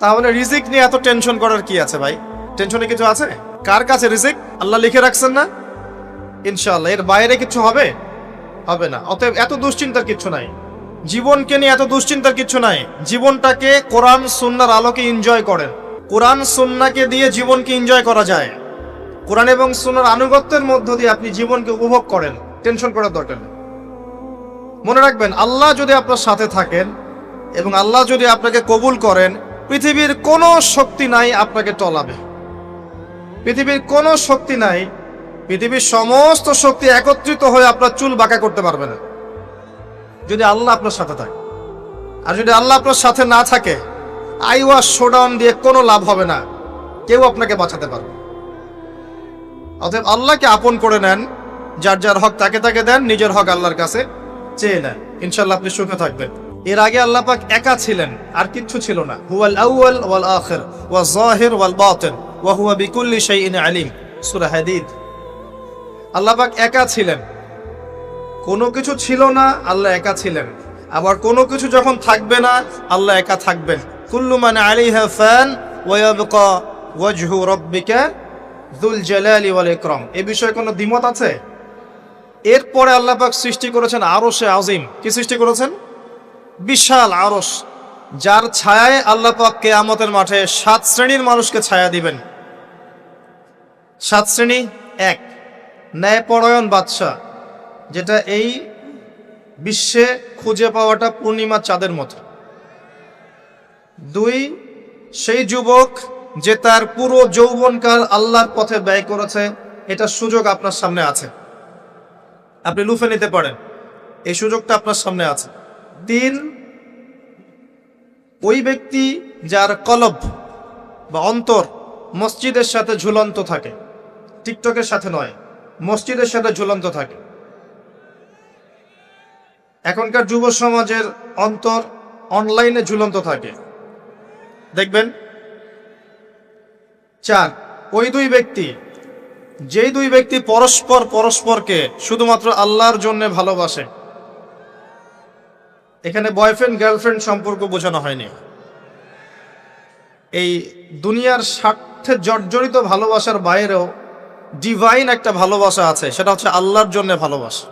তাহলে রিজিক নিয়ে এত টেনশন করার কি আছে ভাই? টেনশনে কিছু আছে? কার কাছে রিজিক? আল্লাহ লিখে রাখছেন না? ইনশাআল্লাহ এর বাইরে কিছু হবে হবে না। অতএব এত দুশ্চিন্তার কিছু নাই, জীবনকে নিয়ে এত দুশ্চিন্তার কিছু নাই। জীবনটাকে কোরআন সুন্নাহর আলোকে এনজয় করেন। কোরআন সুন্নাহকে দিয়ে জীবনকে এনজয় করা যায়। কোরআন এবং সুন্নাহর আনুগত্যের মধ্য দিয়ে আপনি জীবনকে উপভোগ করেন, টেনশন করার দরকার নেই। মনে রাখবেন, আল্লাহ যদি আপনার সাথে থাকেন এবং আল্লাহ যদি আপনাকে কবুল করেন, পৃথিবীর কোনো শক্তি নাই আপনাকে টলাবে। পৃথিবীর কোনো শক্তি নাই, পৃথিবীর সমস্ত শক্তি একত্রিত হয়ে আপনার চুল বাঁকা করতে পারবে না, যদি আল্লাহ আপনার সাথে থাকে। আর যদি আল্লাহ আপনার সাথে না থাকে, আইওয়াস শোডাউন দিয়ে কোনো লাভ হবে না, কেউ আপনাকে বাঁচাতে পারবে। অতএব আল্লাহকে আপন করে নেন, যার যার হক তাকে তাকে দেন, নিজের হক আল্লাহর কাছে চেয়ে নেন, ইনশাআল্লাহ আপনি সুখে থাকবেন। এর আগে আল্লাহ পাক একা ছিলেন, আর কিচ্ছু ছিল না। হুয়াল আউয়াল ওয়াল আখির ওয়াজ যাহির ওয়াল বাতিন ওয়া হুয়া বিকুল্লি শাইইন আলিম, সূরা হাদীদ। আল্লাহ পাক একা ছিলেন, কোনো কিছু ছিল না, আল্লাহ একা ছিলেন। আবার কোনো কিছু যখন থাকবে না, আল্লাহ একা থাকবেন। কুল্লু মান আলাইহা ফান ওয়া ইয়াবকা ওয়াজহু রাব্বিকা যুল জালালি ওয়াল ইকরাম। এই বিষয়ে কোনো দ্বিমত আছে? এরপরে আল্লাহ পাক সৃষ্টি করেছেন আরশে আজিম। কি সৃষ্টি করেছেন? বিশাল আরশ, যার ছায়ায় আল্লাহ পাক কিয়ামতের মাঠে 7 শ্রেণীর মানুষকে ছায়া দিবেন। 7 শ্রেণী: 1, ন্যায়পরায়ণ বাদশা, যেটা এই বিশ্বে খুঁজে পাওয়াটা পূর্ণিমা চাঁদের মতো। 2, সেই যুবক যে তার পুরো যৌবনকাল আল্লাহর পথে ব্যয় করেছে, এটা সুযোগ আপনার সামনে আছে, আপনি লুফে নিতে পারেন, এই সুযোগটা আপনার সামনে আছে। 3, ওই ব্যক্তি যার কলব বা অন্তর মসজিদের সাথে ঝুলন্ত থাকে, টিকটকের সাথে নয়, মসজিদের সাথে ঝুলন্ত থাকে। এখনকার যুব সমাজের অন্তর অনলাইনে ঝুলন্ত থাকে, দেখবেন। 4, ওই দুই ব্যক্তি, যেই দুই ব্যক্তি পরস্পরকে শুধুমাত্র আল্লাহর জন্য ভালোবাসে। এখানে বয়ফ্রেন্ড গার্লফ্রেন্ড সম্পর্ক বোঝানো হয়নি। এই দুনিয়ার স্বার্থে জর্জরিত ভালোবাসার বাইরেও ডিভাইন একটা ভালোবাসা আছে, সেটা হচ্ছে আল্লাহর জন্য ভালোবাসা।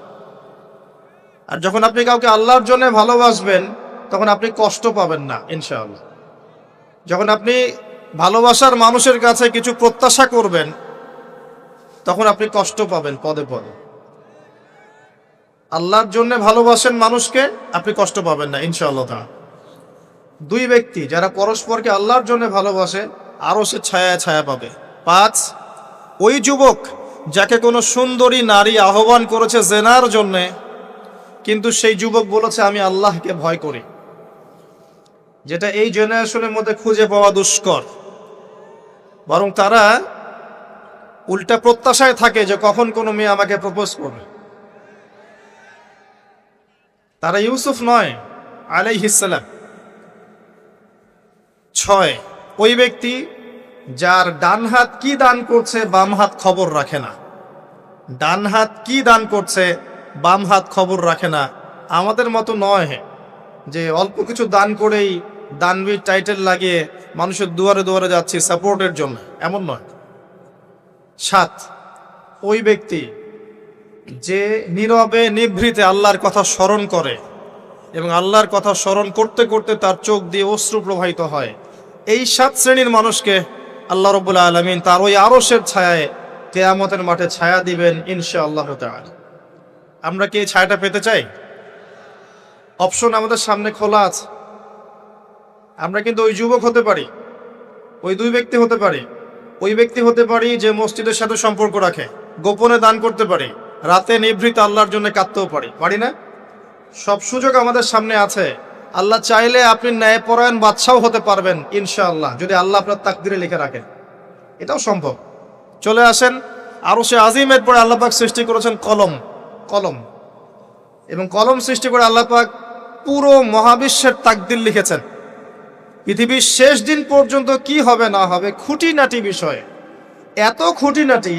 আর যখন আপনি কাউকে আল্লাহর জন্য ভালোবাসবেন, তখন আপনি কষ্ট পাবেন না ইনশাআল্লাহ। যখন আপনি ভালোবাসার মানুষের কাছে কিছু প্রত্যাশা করবেন, তখন আপনি কষ্ট পাবেন পদে পদে। আল্লাহর জন্য ভালোবাসেন মানুষকে, আপনি কষ্ট পাবেন না ইনশাআল্লাহ। দুই ব্যক্তি যারা পরস্পরকে আল্লাহর জন্য ভালোবাসে, আরো সে ছায়া ছায়া পাবে। 5, ওই যুবক যাকে কোনো সুন্দরী নারী আহ্বান করেছে জেনার জন্যে, কিন্তু সেই যুবক বলেছে আমি আল্লাহকে ভয় করি, যেটা এই জেনারেশনের মধ্যে খুঁজে পাওয়া দুষ্কর। বরং তারা উল্টা প্রত্যাশায় থাকে যে কখন কোনো মেয়ে আমাকে প্রপোজ করবে। তারা ইউসুফ নয় আলাইহিস সালাম। 6, ওই ব্যক্তি যার ডান হাত কি দান করছে, বাম হাত খবর রাখে না। ডান হাত কি দান করছে, বাম হাত খবর রাখে না। আমাদের মতো নয় যে অল্প কিছু দান করেই দানবীর টাইটেল লাগিয়ে মানুষের দুয়ারে দুয়ারে যাচ্ছি সাপোর্টের জন্য, এমন নয়। 7, ওই ব্যক্তি যে নীরবে নিভৃতে আল্লাহর কথা স্মরণ করে এবং আল্লাহর কথা স্মরণ করতে করতে তার চোখ দিয়ে অশ্রু প্রবাহিত হয়। এই 7 শ্রেণীর মানুষকে আল্লাহ রাব্বুল আলামিন তার ওই আরশের ছায়ায় কিয়ামতের মাঠে ছায়া দিবেন ইনশাআল্লাহ তাআলা। আমরা কি এই ছায়াটা পেতে চাই? অপশন আমাদের সামনে খোলা আছে। আমরা কিন্তু ওই যুবক হতে পারি, ওই দুই ব্যক্তি হতে পারি, ওই ব্যক্তি হতে পারি যে মসজিদের সাথে সম্পর্ক রাখে, গোপনে দান করতে পারি, রাতে নিভৃত আল্লাহর জন্য কাঁদতেও পারি না? সব সুযোগ আমাদের সামনে আছে। আল্লাহ চাইলে আপনি ন্যায়পরায়ণ বাদশাও হতে পারবেন ইনশাআল্লাহ, যদি আল্লাহ আপনার তাকদিরে লিখে রাখেন, এটাও সম্ভব। চলে আসেন আরশে আজিমের পরে আল্লাহ পাক সৃষ্টি করেছেন কলম, এবং কলম সৃষ্টি করে আল্লাহ পাক পুরো মহাবিশ্বের তাকদির লিখেছেন। পৃথিবীর শেষ দিন পর্যন্ত কি হবে না হবে, খুঁটিনাটি বিষয়, এত খুঁটিনাটি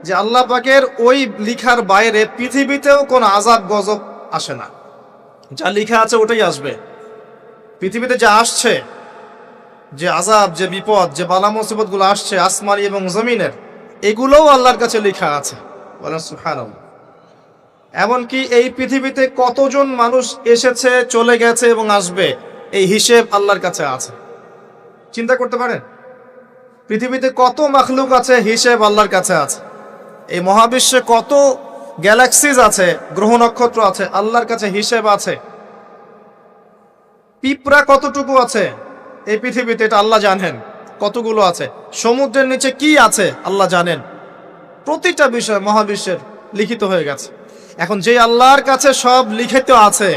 যে আল্লাহ পাকের ওই লিখার বাইরে পৃথিবীতেও কোনো আযাব গজব আসে না। যা লিখা আছে ওটাই আসবে। পৃথিবীতে যা আসছে যে আযাব, যে বিপদ, যে বালা মুসিবত গুলো আসছে আসমানি এবং জমিনের, এগুলোও আল্লাহর কাছে লেখা আছে। বলেন সুবহানাল্লাহ। এমনকি এই পৃথিবীতে কতজন মানুষ এসেছে, চলে গেছে এবং আসবে, এই হিসেব আল্লাহর কাছে আছে। চিন্তা করতে পারেন, পৃথিবীতে কত মাখলুক আছে, হিসেব আল্লাহর কাছে আছে। এই মহাবিশ্বে কত গ্যালাক্সিজ আছে, গ্রহ নক্ষত্র আছে, আল্লাহর কাছে হিসেব আছে। পিঁপড়া কতটুকু আছে এই পৃথিবীতে, এটা আল্লাহ জানেন কতগুলো আছে। সমুদ্রের নিচে কি আছে আল্লাহ জানেন। প্রতিটা বিষয় মহাবিশ্বের লিখিত হয়ে গেছে। এখন যে আল্লাহর কাছে সব লিখিত আছে,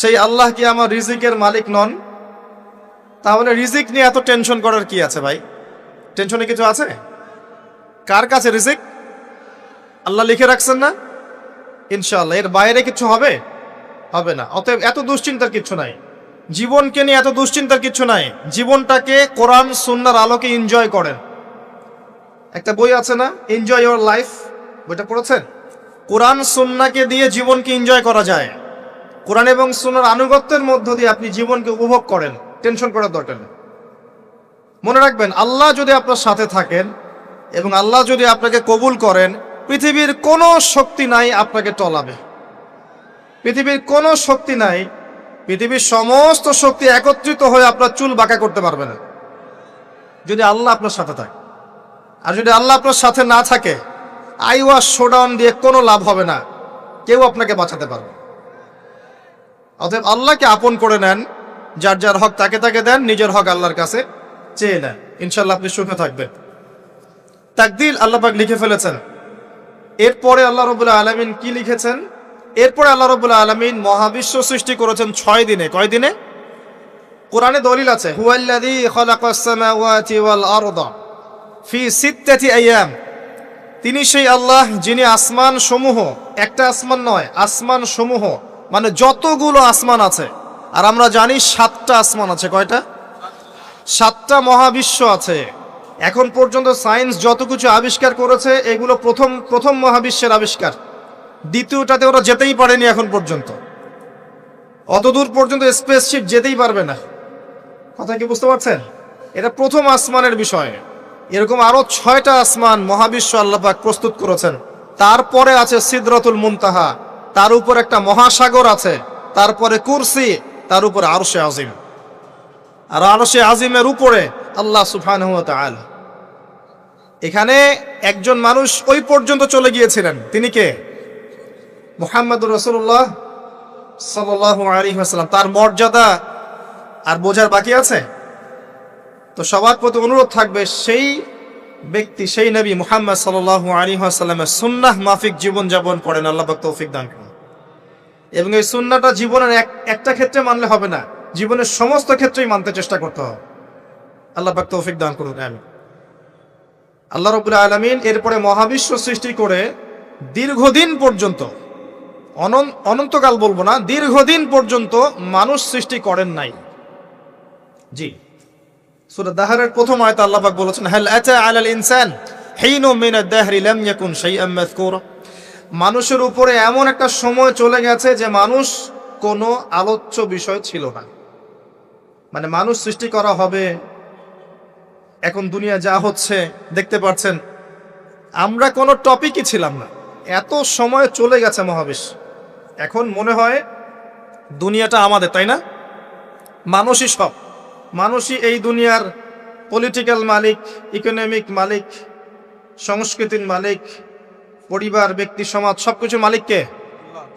সেই আল্লাহ কি আমার রিজিকের মালিক নন? তাহলে রিজিক নিয়ে এত টেনশন করার কি আছে ভাই? টেনশনে কিছু আছে? কার কাছে রিজিক? আল্লাহ লিখে রাখছেন না? ইনশাআল্লাহ এর বাইরে কিছু হবে? হবে না। অতএব এত দুশ্চিন্তার কিছু নাই। জীবনকে নিয়ে এত দুশ্চিন্তার কিছু নাই। জীবনটাকে কোরআন সুন্নাহর আলোকে এনজয় করেন। একটা বই আছে না, এনজয় ইওর লাইফ, বইটা পড়েছেন? কোরআন সুন্নাহকে দিয়ে জীবনকে এনজয় করা যায়। কোরআন এবং সুন্নাহর আনুগত্যের মধ্য দিয়ে আপনি জীবনকে উপভোগ করেন। টেনশন করার দরকার নেই। মনে রাখবেন, আল্লাহ যদি আপনার সাথে থাকেন এবং আল্লাহ যদি আপনাকে কবুল করেন, পৃথিবীর কোনো শক্তি নাই আপনাকে টলাবে। পৃথিবীর কোনো শক্তি নাই, পৃথিবীর সমস্ত শক্তি একত্রিত হয়ে আপনার চুল বাঁকা করতে পারবে না, যদি আল্লাহ আপনার সাথে থাকে। আর যদি আল্লাহ আপনার সাথে না থাকে, আইওয়াশ শোডাউন দিয়ে কোনো লাভ হবে না, কেউ আপনাকে বাঁচাতে পারবে। অতএব আল্লাহকে আপন করে নেন, যার যার হক তাকে তাকে দেন, নিজের হক আল্লাহর কাছে চেয়ে নেন, ইনশাল্লাহ আপনি সুখে থাকবেন। তাকদীর আল্লাহ পাক লিখে ফেলেছেন। এরপরে আল্লাহ রাব্বুল আলামিন কি লিখেছেন? এরপরে আল্লাহ রাব্বুল আলামিন মহাবিশ্ব সৃষ্টি করেছেন 6 দিনে। কয় দিনে? কোরআনে দলিল আছে, হুয়াল্লাযী খালাকাস সামাওয়াতি ওয়াল আরদা ফি সিত্তাতি আইয়াম। তিনি সেই আল্লাহ যিনি আসমান সমূহ, একটা আসমান নয়, আসমান সমূহ মানে যতগুলো আসমান আছে, আর আমরা জানি 7টা আসমান আছে। কয়টা? 7টা মহাবিশ্ব আছে। এখন পর্যন্ত সায়েন্স যত কিছু আবিষ্কার করেছে, এগুলো প্রথম মহাবিশ্বের আবিষ্কার। দ্বিতীয়টাতে ওরা যেতেই পারেনি এখন পর্যন্ত। অতদূর পর্যন্ত স্পেসশিপ যেতেই পারবে না। কথা কি বুঝতে পারছেন? এটা প্রথম আসমানের বিষয়। এরকম আরো 6টা আসমান মহাবিশ্ব আল্লাহ পাক প্রস্তুত করেছেন। তারপরে আছে সিদরাতুল মুনতাহা, তার উপর একটা মহাসাগর আছে, তারপরে কুরসি, তার উপরে আরশে আজিম। আর আরশে আজিমের উপরে আল্লাহ সুবহানাহু ওয়া তাআলা। এখানে একজন মানুষ ওই পর্যন্ত চলে গিয়েছিলেন। তিনি কে? মুহাম্মদুর রাসূলুল্লাহ সাল্লাল্লাহু আলাইহি ওয়াসাল্লাম। তার মর্যাদা আর বোঝার বাকি আছে? তো সবার প্রতি অনুরোধ থাকবে, সেই ব্যক্তি, সেই নবী মুহাম্মদ সাল্লাল্লাহু আলাইহি ওয়াসাল্লামের সুন্নাহ মাফিক জীবন যাপন করেন। আল্লাহ পাক তৌফিক দান করুন। এবং এই সুন্নাহটা জীবনের একটা ক্ষেত্রে মানলে হবে না, জীবনের সমস্ত ক্ষেত্রেই মানতে চেষ্টা করতে হবে। আল্লাহ পাক তৌফিক দান করুন। আমিন। আল্লাহ রাব্বুল আলামিন এরপরে মহাবিশ্ব সৃষ্টি করে দীর্ঘদিন পর্যন্ত, অনন্তকাল বলবো না, দীর্ঘদিন পর্যন্ত মানুষ সৃষ্টি করেন নাই। জি, সূরা দাহরের প্রথম আয়াতে আল্লাহ পাক বলেছেন, হাল আতা আলাল ইনসান হিনুম মিনাদ দাহরি লাম ইয়াকুন শাইআম মাযকুরা। মানুষের উপরে এমন একটা সময় চলে গেছে যে মানুষ কোনো আলোচ্য বিষয় ছিল না। মানে মানুষ সৃষ্টি করা হবে, এখন দুনিয়া যা হচ্ছে দেখতে পাচ্ছেন, আমরা কোনো টপিকই ছিলাম না। এত সময় চলে গেছে মহাবিশ্ব। এখন মনে হয় দুনিয়াটা আমাদের, তাই না? মানুষই সব, মানুষই এই দুনিয়ার পলিটিক্যাল মালিক, ইকোনমিক মালিক, সংস্কৃতির মালিক, পরিবার, ব্যক্তি, সমাজ, সবকিছু মালিককে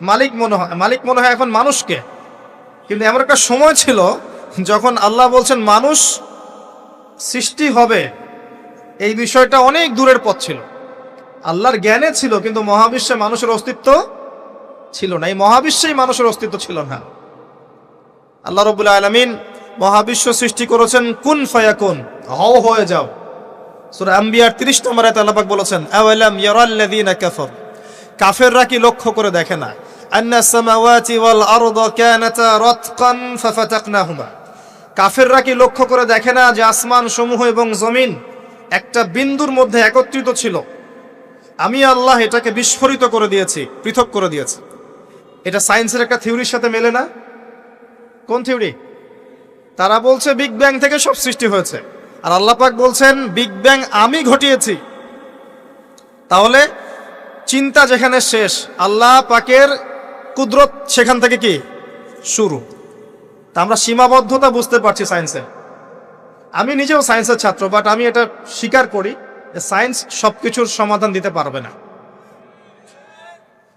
মালিক মনে হয় এখন মানুষকে। কিন্তু এমন একটা সময় ছিল যখন আল্লাহ বলছেন মানুষ সৃষ্টি হবে, এই বিষয়টা অনেক দূরের পথ ছিল। আল্লাহর জ্ঞানে ছিল, কিন্তু মহাবিশ্বে মানুষের অস্তিত্ব ছিল না। এই মহাবিশ্বেই মানুষের অস্তিত্ব ছিল না। আল্লাহ রাব্বুল আলামিন মহাবিশ্ব সৃষ্টি করেছেন কুন ফায়াকুন, হও হয়ে যাও। সূরা আম্বিয়ার 30 নম্বর আয়াতে আল্লাহ পাক বলেছেন, আওয়ালাম ইয়ারাল্লাযীনা কাফার, কাফেররা কি লক্ষ্য করে দেখে না, আন্নাস সামাওয়াতি ওয়াল আরদা কানাতা রাতকান ফাফাতাকনাহুমা, কাফেররা কি লক্ষ্য করে দেখে না যে আসমান সমূহ এবং জমিন একটা বিন্দুর মধ্যে একত্রিত ছিল, আমি আল্লাহ এটাকে বিস্ফোরিত করে দিয়েছি, পৃথক করে দিয়েছি। এটা সায়েন্সের একটা থিওরির সাথে মেলে না? কোন থিওরি? তারা বলছে বিগ ব্যাং থেকে সব সৃষ্টি হয়েছে, আর আল্লাহ পাক বলছেন বিগ ব্যাং আমি ঘটিয়েছি। তাহলে চিন্তা যেখানে শেষ, আল্লাহ পাকের কুদরত সেখান থেকে কি শুরু। তা আমরা সীমাবদ্ধতা বুঝতে পারছি সায়েন্সের। আমি নিজেও সায়েন্সের ছাত্র, বাট আমি এটা স্বীকার করি যে সায়েন্স সবকিছুর সমাধান দিতে পারবে না।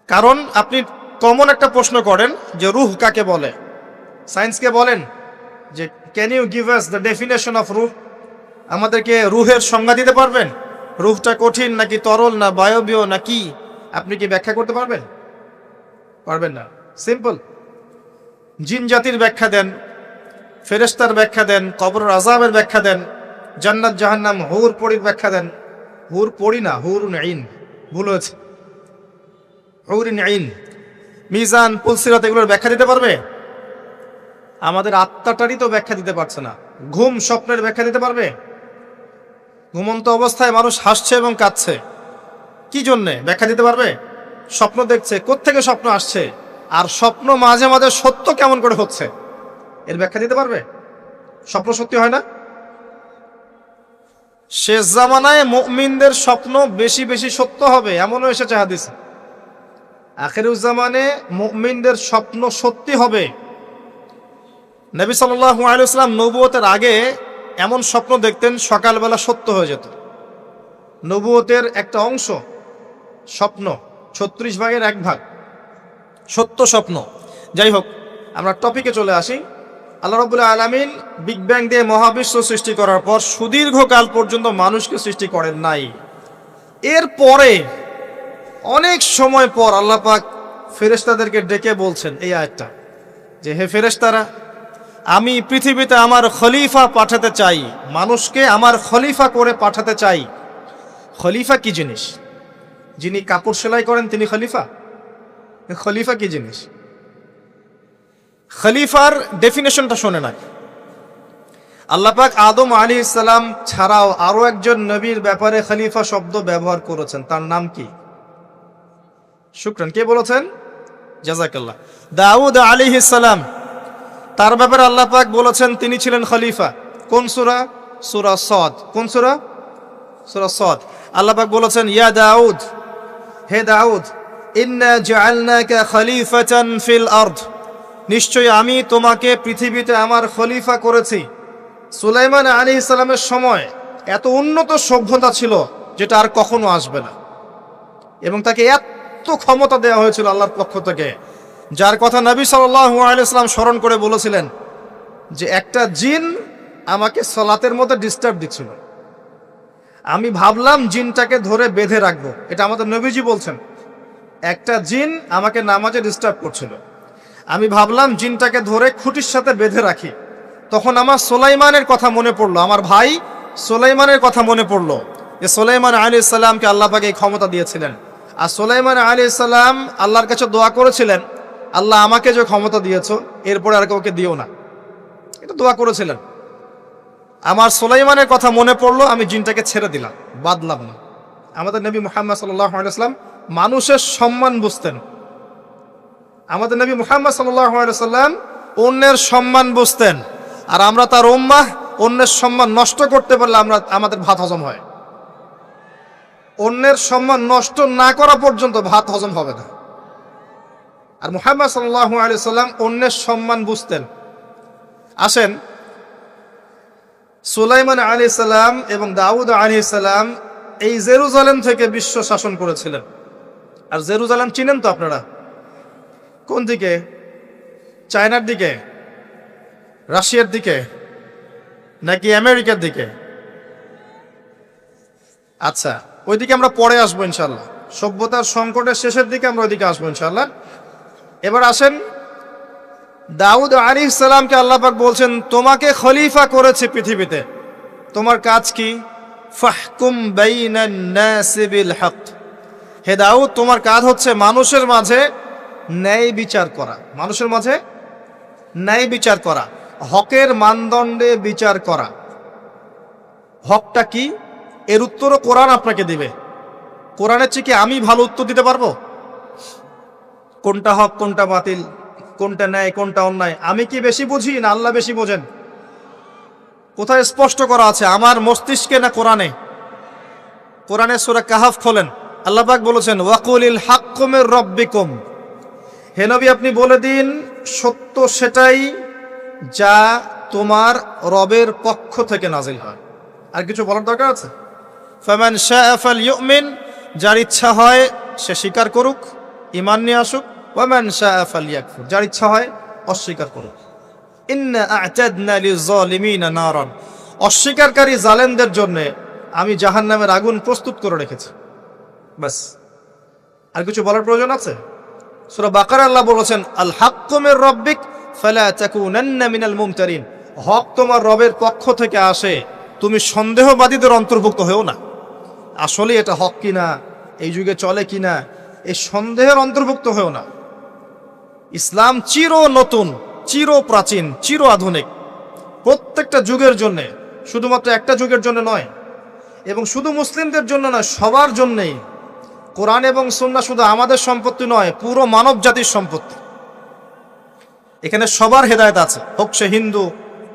কারণ আপনি কমন একটা প্রশ্ন করেন যে রূহ কাকে বলে, সায়েন্সকে বলেন যে can you give us the definition of রূহ, আমাদেরকে রূহের সংজ্ঞা দিতে পারবেন? রূহটা কঠিন নাকি তরল না বায়বীয় না কি, আপনি কি ব্যাখ্যা করতে পারবেন? পারবেন না। সিম্পল। জিন জাতির ব্যাখ্যা দেন, ফেরেশতার ব্যাখ্যা দেন, কবরের আযাবের ব্যাখ্যা দেন, জান্নাত জাহান্নাম হুর পরির ব্যাখ্যা দেন। হুর পরি না, হুরুন আইন, ভুল হয়েছে, হুরুন আইন। মিজান, পুলসিরাত, এগুলোর ব্যাখ্যা দিতে পারবে? আমাদের আত্মাটারই তো ব্যাখ্যা দিতে পারছে না। ঘুম, স্বপ্নের ব্যাখ্যা দিতে পারবে? ঘুমন্ত অবস্থায় মানুষ হাসছে এবং কাঁদছে, কি জন্যে ব্যাখ্যা দিতে পারবে? স্বপ্ন দেখছে, কোত্থেকে স্বপ্ন আসছে, আর স্বপ্ন মাঝে মাঝে সত্য কেমন করে হচ্ছে, এর ব্যাখ্যা দিতে পারবে? স্বপ্ন সত্যি হয় না? শেষ জামানায় মুমিনদের স্বপ্ন বেশি বেশি সত্য হবে এমনও এসেছে হাদিসে। আখিরুজ্জামানে মুমিনদের স্বপ্ন সত্যি হবে। নবী সাল্লাল্লাহু আলাইহি ওয়াসাল্লাম নবুয়তের আগে এমন স্বপ্ন দেখতেন সকালবেলা সত্য হয়ে যেত। নবুয়তের একটা অংশ স্বপ্ন, 36 ভাগের 1 ভাগ সত্য স্বপ্ন। যাই হোক, আমরা টপিকে চলে আসি। আল্লাহ রাব্বুল আলামিন বিগ ব্যাং দিয়ে মহাবিশ্ব সৃষ্টি করার পর সুদীর্ঘকাল পর্যন্ত মানুষকে সৃষ্টি করেন নাই। এরপরে অনেক সময় পর আল্লাহ পাক ফেরেশতাদেরকে ডেকে বলছেন এই আয়াতটা, যে হে ফেরেশতারা, আমি পৃথিবীতে আমার খলিফা পাঠাতে চাই, মানুষকে আমার খলিফা করে পাঠাতে চাই। খলিফা কি জিনিস? যিনি কাপড় সেলাই করেন তিনি খলিফা? খলিফা কি জিনিস? খলিফার ডেফিনেশনটা শোনে না। আল্লাহ পাক আদম আলাইহিস সালাম ছাড়াও আরো একজন নবীর ব্যাপারে খলিফা শব্দ ব্যবহার করেছেন, তার নাম কি? শুকরান, কে বলেছেন? জাযাকাল্লাহ। দাউদ আলাইহিস সালাম, তার ব্যাপারে আল্লাহ পাক বলেছেন তিনি ছিলেন খলিফা। কোন সূরা? সূরা সাদ। কোন সূরা? সূরা সাদ। আল্লাহ পাক বলেছেন ইয়া দাউদ, হে দাউদ, ইন্না জাআলনাকা খলিফাতান ফিল আরদ, নিশ্চয়ই আমি তোমাকে পৃথিবীতে আমার খলিফা করেছি। সুলাইমান আলাইহিস সালামের সময় এত উন্নত সভ্যতা ছিল যেটা আর কখনো আসবে না, এবং তাকে এত ক্ষমতা দেওয়া হয়েছিল আল্লাহর পক্ষ থেকে, যার কথা নবী সাল্লাল্লাহু আলাইহি সাল্লাম স্মরণ করে বলেছিলেন যে একটা জিন আমাকে সালাতের মধ্যে ডিস্টার্ব দিচ্ছিল, আমি ভাবলাম জিনটাকে ধরে বেঁধে রাখবো। এটা আমাদের নবীজি বলছেন, একটা জিন আমাকে নামাজে ডিস্টার্ব করছিল, আমি ভাবলাম জিনটাকে ধরে খুঁটির সাথে বেঁধে রাখি। তখন আমার সুলাইমানের কথা মনে পড়লো, আমার ভাই সুলাইমানের কথা মনে পড়লো যে সুলাইমান আলাইহিস সালামকে আল্লাহ পাক এই ক্ষমতা দিয়েছিলেন। আর সুলাইমান আলাইহিস সালাম আল্লাহর কাছে দোয়া করেছিলেন, আল্লাহ আমাকে যে ক্ষমতা দিয়েছো এরপরে আর কাউকে দিও না, এটা দোয়া করেছিলেন। আমার সুলাইমানের কথা মনে পড়লো, আমি জিনটাকে ছেড়ে দিলাম, বাদলাম না। আমাদের নবী মুহাম্মদ সাল্লাল্লাহু আলাইহি ওয়াসাল্লাম মানুষের সম্মান বুঝতেন। আমাদের নবী মুহাম্মদ সাল্লাল্লাহু আলাইহি ওয়াসাল্লাম অন্যের সম্মান বুঝতেন, আর আমরা তার উম্মাহ, অন্যের সম্মান নষ্ট করতে পারলে আমাদের ভাত হজম হয়। অন্যের সম্মান নষ্ট না করা পর্যন্ত ভাত হজম হবে না। আর মুহাম্মদ সাল্লাল্লাহু আলাইহি ওয়াসাল্লাম অন্যের সম্মান বুঝতেন। আসেন, সুলাইমান আলাইহিস সালাম এবং দাউদ আলাইহিস সালাম এই জেরুজালেম থেকে বিশ্ব শাসন করেছিলেন। আর জেরুজালেম চিনেন তো আপনারা? কোন দিকে? চায়নার দিকে, রাশিয়ার দিকে, নাকি আমেরিকার দিকে? আচ্ছা, ওইদিকে আমরা পরে আসবো ইনশাল্লাহ। সভ্যতার সংকটের শেষের দিকে আমরা ওইদিকে আসবো ইনশাল্লাহ। এবার আসেন, দাউদ আলাইহিস সালামকে আল্লাহ পাক বলছেন তোমাকে খলিফা করেছে পৃথিবীতে, তোমার কাজ কি? ফাহকুম বাইনান নাসি বিল হক, হে দাউদ তোমার কাজ হচ্ছে মানুষের মাঝে ন্যায় বিচার করা, মানুষের মাঝে ন্যায় বিচার করা, হকের মানদণ্ডে বিচার করা। হকটা কি? এর উত্তরও কোরআন আপনাকে দিবে। কোরআনের চেয়ে কি আমি ভালো উত্তর দিতে পারবো? কোনটা হক কোনটা বাতিল, কোনটা ন্যায় কোনটা অন্যায়, আমি কি বেশি বুঝি না আল্লাহ বেশি বোঝেন? কোথায় স্পষ্ট করা আছে, আমার মস্তিষ্কে না কোরআনে? কোরআনে সূরা কাহাফ খোলেন, আল্লাহ পাক বলেছেন ওয়াকুলিল হাক্কু মির রাব্বিকুম, হে নবী আপনি বলে দিন সত্য সেটাই যা তোমার রবের পক্ষ থেকে নাজিল হয়। আর কিছু বলার দরকার আছে? ফামান শাআ ফালইউমিন, যার ইচ্ছা হয় সে স্বীকার করুক, ঈমান নিয়ে আসুক। ওয়ামান শাআ ফালইয়াকফুর, যার ইচ্ছা হয় অস্বীকার করুক। ইন্না আ'তাদনা লিয-যালিমিনা নারান, অস্বীকারকারী জালেমদের জন্য আমি জাহান্নামের আগুন প্রস্তুত করে রেখেছি। বাস, আর কিছু বলার প্রয়োজন আছে? সূরা বাকারা আল্লাহ বলেছেন আল হাক্কু মির রাব্বিক ফালা তাকুনান্না মিনাল মুমতারিন, হক তোমার রবের পক্ষ থেকে আসে, তুমি সন্দেহবাদীদের অন্তর্ভুক্ত হও না। আসলে এটা হক কিনা, এই যুগে চলে কিনা, এই সন্দেহের অন্তর্ভুক্ত হও না। ইসলাম চির নতুন, চির প্রাচীন, চির আধুনিক, প্রত্যেকটা যুগের জন্য, শুধুমাত্র একটা যুগের জন্য নয়, এবং শুধু মুসলিমদের জন্য নয়, সবার জন্যেই। কোরআন এবং সুন্নাহ শুধু আমাদের সম্পত্তি নয়, পুরো মানব জাতির সম্পত্তি। এখানে সবার হেদায়েত আছে, হোক সে হিন্দু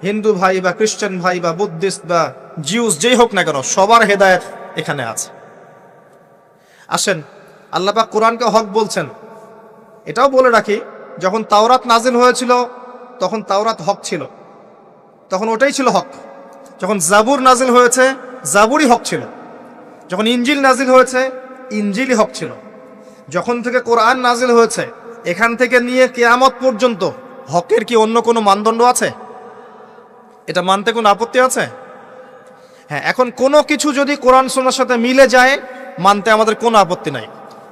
হিন্দু ভাই বা খ্রিস্টান ভাই বা বুদ্ধিস্ট বা জিউস, যেই হোক না কেন, সবার হেদায়েত এখানে আছে। আসেন, আল্লাহ পাক কোরআনকে হক বলছেন। এটাও বলে রাখি, যখন তাওরাত নাজিল হয়েছিল তখন তাওরাত হক ছিল, তখন ওটাই ছিল হক। যখন জাবুর নাজিল হয়েছে জাবুরই হক ছিল। যখন ইনজিল নাজিল হয়েছে ইনজিলই হক ছিল। যখন থেকে কোরআন নাজিল হয়েছে এখান থেকে নিয়ে কিয়ামত পর্যন্ত হকের কি অন্য কোনো মানদণ্ড আছে? এটা মানতে কোনো আপত্তি আছে? হ্যাঁ, এখন কোনো কিছু যদি কোরআন সুন্নাহর সাথে মিলে যায় মানতে আমাদের কোনো আপত্তি নাই।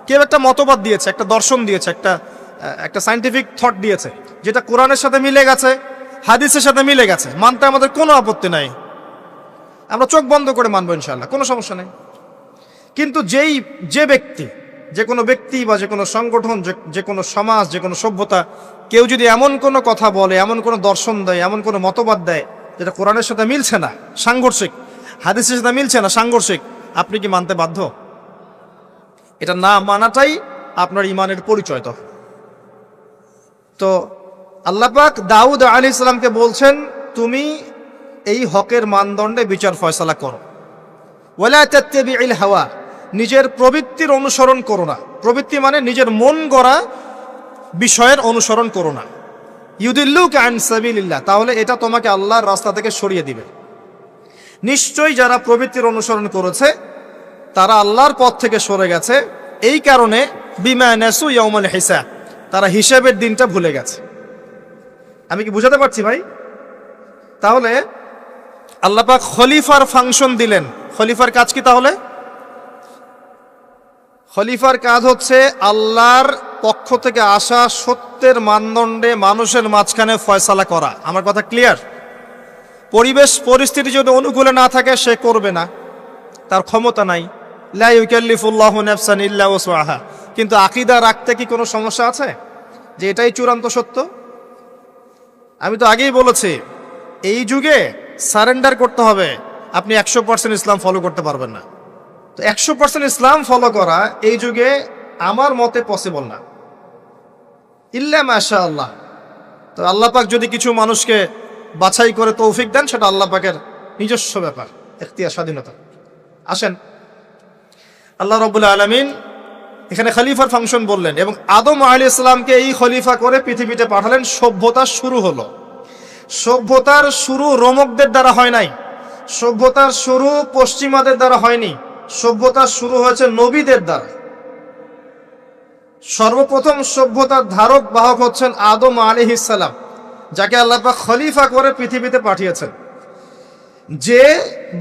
কেউ একটা মতবাদ দিয়েছে, একটা দর্শন দিয়েছে, একটা সায়েন্টিফিক থট দিয়েছে, যেটা কোরআনের সাথে মিলে গেছে, হাদিসের সাথে মিলে গেছে, মানতে আমাদের কোনো আপত্তি নাই। আমরা চোখ বন্ধ করে মানবো ইনশাআল্লাহ, কোনো সমস্যা নেই। কিন্তু যে কোনো ব্যক্তি বা যে কোনো সংগঠন, যে কোনো সমাজ, যে কোনো সভ্যতা, কেউ যদি এমন কোনো কথা বলে, এমন কোনো দর্শন দেয়, এমন কোনো মতবাদ দেয় যেটা কোরআনের সাথে মিলছে না, সাংঘর্ষিক, হাদিসের সাথে মিলছে না, সাংঘর্ষিক, আপনি কি মানতে বাধ্য? এটা না মানাটাই আপনার ইমানের পরিচয়। তো আল্লাহ পাক দাউদ আলাইহিস সালামকে বলছেন তুমি এই হকের মানদণ্ডে বিচার ফয়সালা করো। ওয়ালা তাত্তাবিউল হাওয়া, নিজের প্রবৃত্তির অনুসরণ করো না। প্রবৃত্তি মানে নিজের মন গড়া বিষয়ের অনুসরণ করো না। ইউদিল্লুকা আন সাবিলিল্লাহ, তাহলে এটা তোমাকে আল্লাহর রাস্তা থেকে সরিয়ে দিবে। নিশ্চয়ই যারা প্রবৃত্তির অনুসরণ করেছে তারা আল্লাহর পথ থেকে সরে গেছে, এই কারণে বিমা নাসু ইয়াউমাল হিসাব, তারা হিসাবের দিনটা ভুলে গেছে। আমি কি বুঝাতে পারছি ভাই? তাহলে আল্লাহ পাক খলিফার ফাংশন দিলেন। খলিফার কাজ কি তাহলে? খলিফার কাজ হচ্ছে আল্লাহর পক্ষ থেকে আসা সত্যের মানদণ্ডে মানুষের মাঝখানে ফয়সালা করা। আমার কথা ক্লিয়ার? পরিবেশ পরিস্থিতি যদি অনুকূলে না থাকে সে করবে না, তার ক্ষমতা নাই। লা ইউকাল্লিফুল্লাহু নাফসান ইল্লা ওয়াসআহা। কিন্তু আকীদা রাখতে কি কোনো সমস্যা আছে যে এটাই চূড়ান্ত সত্য? আমি তো আগেই বলেছি, এই যুগে সারেন্ডার করতে হবে। আপনি 100% ইসলাম ফলো করতে পারবেন না। তো 100% ইসলাম ফলো করা এই যুগে আমার মতে পসিবল না, ইল্লা মাশাআল্লাহ। তো আল্লাহ পাক যদি কিছু মানুষকে বাছাই করে তৌফিক দেন, সেটা আল্লাহ পাকের নিজস্ব ব্যাপার, ইখতিয়ার, স্বাধীনতা। আসেন, আল্লাহ রাব্বুল আলামিন এখানে খলিফার ফাংশন বললেন এবং আদম আলাইহিস সালামকে এই খলিফা করে পৃথিবীতে পাঠালেন। সভ্যতার শুরু হলো। সভ্যতার শুরু রোমকদের দ্বারা হয় নাই, সভ্যতার শুরু পশ্চিমাদের দ্বারা হয়নি, সভ্যতার শুরু হয়েছে নবীদের দ্বারা। সর্বপ্রথম সভ্যতার ধারক বাহক হচ্ছেন আদম আলাইহিস সালাম, যাকে আল্লাহ পাক খলিফা করে পৃথিবীতে পাঠিয়েছেন। যে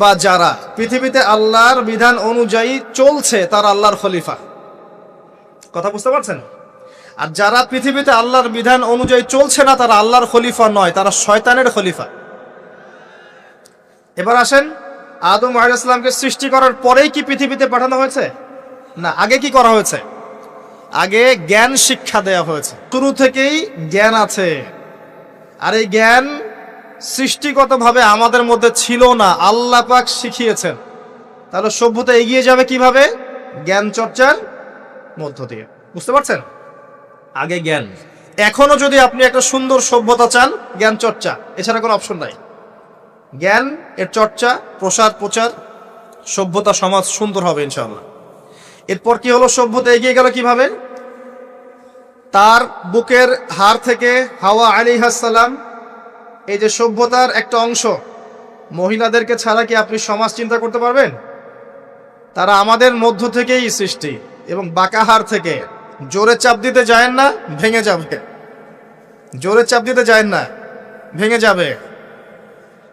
বা যারা পৃথিবীতে আল্লাহর বিধান অনুযায়ী চলছে তারা আল্লাহর খলিফা। কথা বুঝতে পারছেন? আর যারা পৃথিবীতে আল্লাহর বিধান অনুযায়ী চলছে না তারা আল্লাহর খলিফা নয়, তারা শয়তানের খলিফা। এবার আসেন, আদম আলাইহিস সালামকে সৃষ্টি করার পরেই কি পৃথিবীতে পাঠানো হয়েছে? না, আগে কি করা হয়েছে? আগে জ্ঞান শিক্ষা দেয়া হয়েছে। শুরু থেকেই জ্ঞান আছে, আর এই জ্ঞান সৃষ্টিগতভাবে আমাদের মধ্যে ছিল না, আল্লাহ পাক শিখিয়েছেন। তাহলে সভ্যতা এগিয়ে যাবে কিভাবে? জ্ঞান চর্চার মধ্য দিয়ে। বুঝতে পারছেন? আগে জ্ঞান। এখনো যদি আপনি একটা সুন্দর সভ্যতা চান, জ্ঞান চর্চা, এছাড়া কোনো অপশন নাই। জ্ঞান এর চর্চা, প্রসার, প্রচার, সভ্যতা, সমাজ সুন্দর হবে ইনশাআল্লাহ। এরপর কি হলো? সভ্যতা এগিয়ে গেল কিভাবে? তার বুকের হাড় থেকে হাওয়া আলাইহিস সালাম, এই যে সভ্যতার একটা অংশ, মহিলাদেরকে ছাড়া কি আপনি সমাজ চিন্তা করতে পারবেন? তারা আমাদের মধ্য থেকেই সৃষ্টি, এবং বাঁকা হাড় থেকে। জোরে চাপ দিতে যায় না, ভেঙে যাবে। জোরে চাপ দিতে যায় না, ভেঙে যাবে।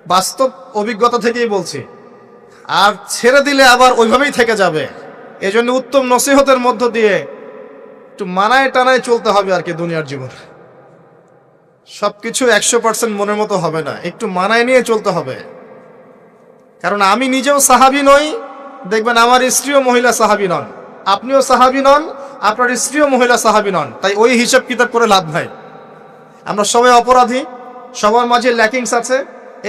বাস্তব অভিজ্ঞতা থেকেই বলছি। আর ছেড়ে দিলে আবার ওইভাবেই থেকে যাবে। এজন্য উত্তম নসিহতের মধ্য দিয়ে একটু মানায় টানায় চলতে হবে আর কি দুনিয়ার জীবন। সবকিছু 100% মনের মতো হবে না, একটু মানায় নিয়ে চলতে হবে। কারণ আমি নিজেও সাহাবী নই, দেখবেন আমার স্ত্রীও মহিলা সাহাবী নন, আপনিও সাহাবী নন, আপনার স্ত্রীও মহিলা সাহাবী নন। তাই ওই হিসাব কিতাব করে লাভ নাই। আমরা সবাই অপরাধী, সবার মাঝে ল্যাকিংস আছে।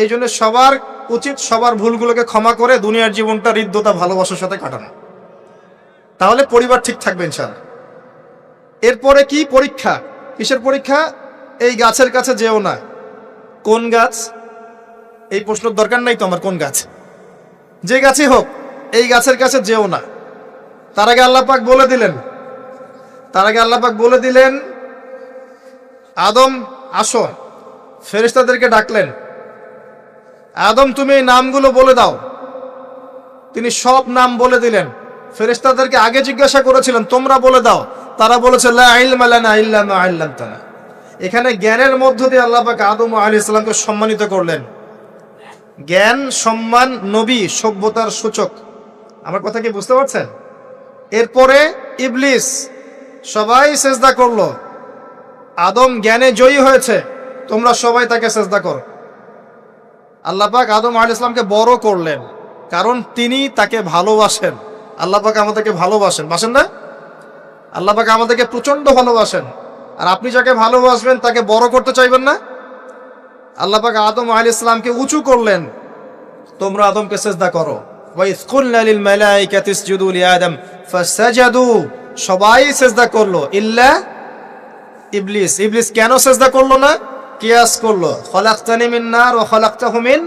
এই জন্য সবার উচিত সবার ভুলগুলোকে ক্ষমা করে দুনিয়ার জীবনটা হৃদ্যতা, ভালোবাসার সাথে কাটানো। তাহলে পরিবার ঠিক থাকবে ইনশাআল্লাহ। এরপরে কি? পরীক্ষা। কিসের পরীক্ষা? এই গাছের কাছে যেও না। কোন গাছ? এই প্রশ্নের দরকার নাই তো আমার, কোন গাছ? যে গাছই হোক, এই গাছের কাছে যেও না। তার আগে আল্লাহ পাক বলে দিলেন আদম আসো। ফেরেশতাদেরকে ডাকলেন, আদম তুমি এই নামগুলো বলে দাও। তিনি সব নাম বলে দিলেন। ফেরেশতাদেরকে আগে জিজ্ঞাসা করেছিলেন তোমরা বলে দাও, তারা বলেছে লা ইলমা লানা ইল্লা মা আল্লামতানা। এখানে জ্ঞানের মধ্য দিয়ে আল্লাহ পাক আদম আলাইহিস সালামকে সম্মানিত করলেন। জ্ঞান, সম্মান, নবী, সভ্যতার সূচক। আমার কথা কি বুঝতে পারছেন? এরপরে ইবলিস, সবাই সেজদা করলো। আদম জ্ঞানে জয়ী হয়েছে, তোমরা সবাই তাকে সেজদা করো। আল্লাহ পাক আদম আলাইহিস সালামকে বড় করলেন, কারণ তিনি তাকে ভালোবাসেন। আল্লাহ পাক আমাদেরকে ভালোবাসেন, বাসেন না? আল্লাহ পাক আমাদেরকে প্রচন্ড ভালোবাসেন। আর আপনি যাকে ভালোবাসবেন তাকে বড় করতে চাইবেন না? আল্লাহ পাক আদম আলাইহিস সালামকে উঁচু করলেন, তোমরা আদমকে সিজদা করো। ওয়া ইয কুলনা লিল মালাইকাতি ইসজুদু লিআদম ফাসাজাদু, সবাই সিজদা করলো ইল্লা ইবলিস। ইবলিস কেন সিজদা করলো না? কিয়াস করলো, খলাকতানি মিন নার ওয়া খলাকতাহু মিন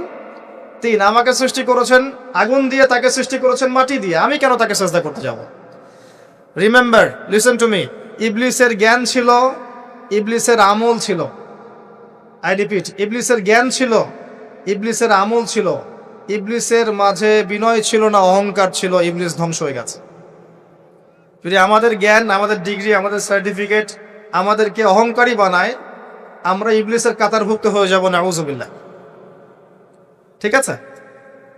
তিন। আমাকে সৃষ্টি করেছেন আগুন দিয়ে, তাকে সৃষ্টি করেছেন মাটি দিয়ে, আমি কেন তাকে সিজদা করতে যাব? Remember, listen to me. ইবলিসের জ্ঞান ছিল, ইবলিসের আমল ছিল। আই রিপিট, ইবলিসের জ্ঞান ছিল, ইবলিসের আমল ছিল। ইবলিসের মাঝে বিনয় ছিল না, অহংকার ছিল। ইবলিস ধ্বংস হয়ে গেছে। আমাদের জ্ঞান, আমাদের ডিগ্রি, আমাদের সার্টিফিকেট আমাদেরকে অহংকারী বানায়, আমরা ইবলিসের কাতারভুক্ত হয়ে যাব, নাউযুবিল্লাহ। ঠিক আছে?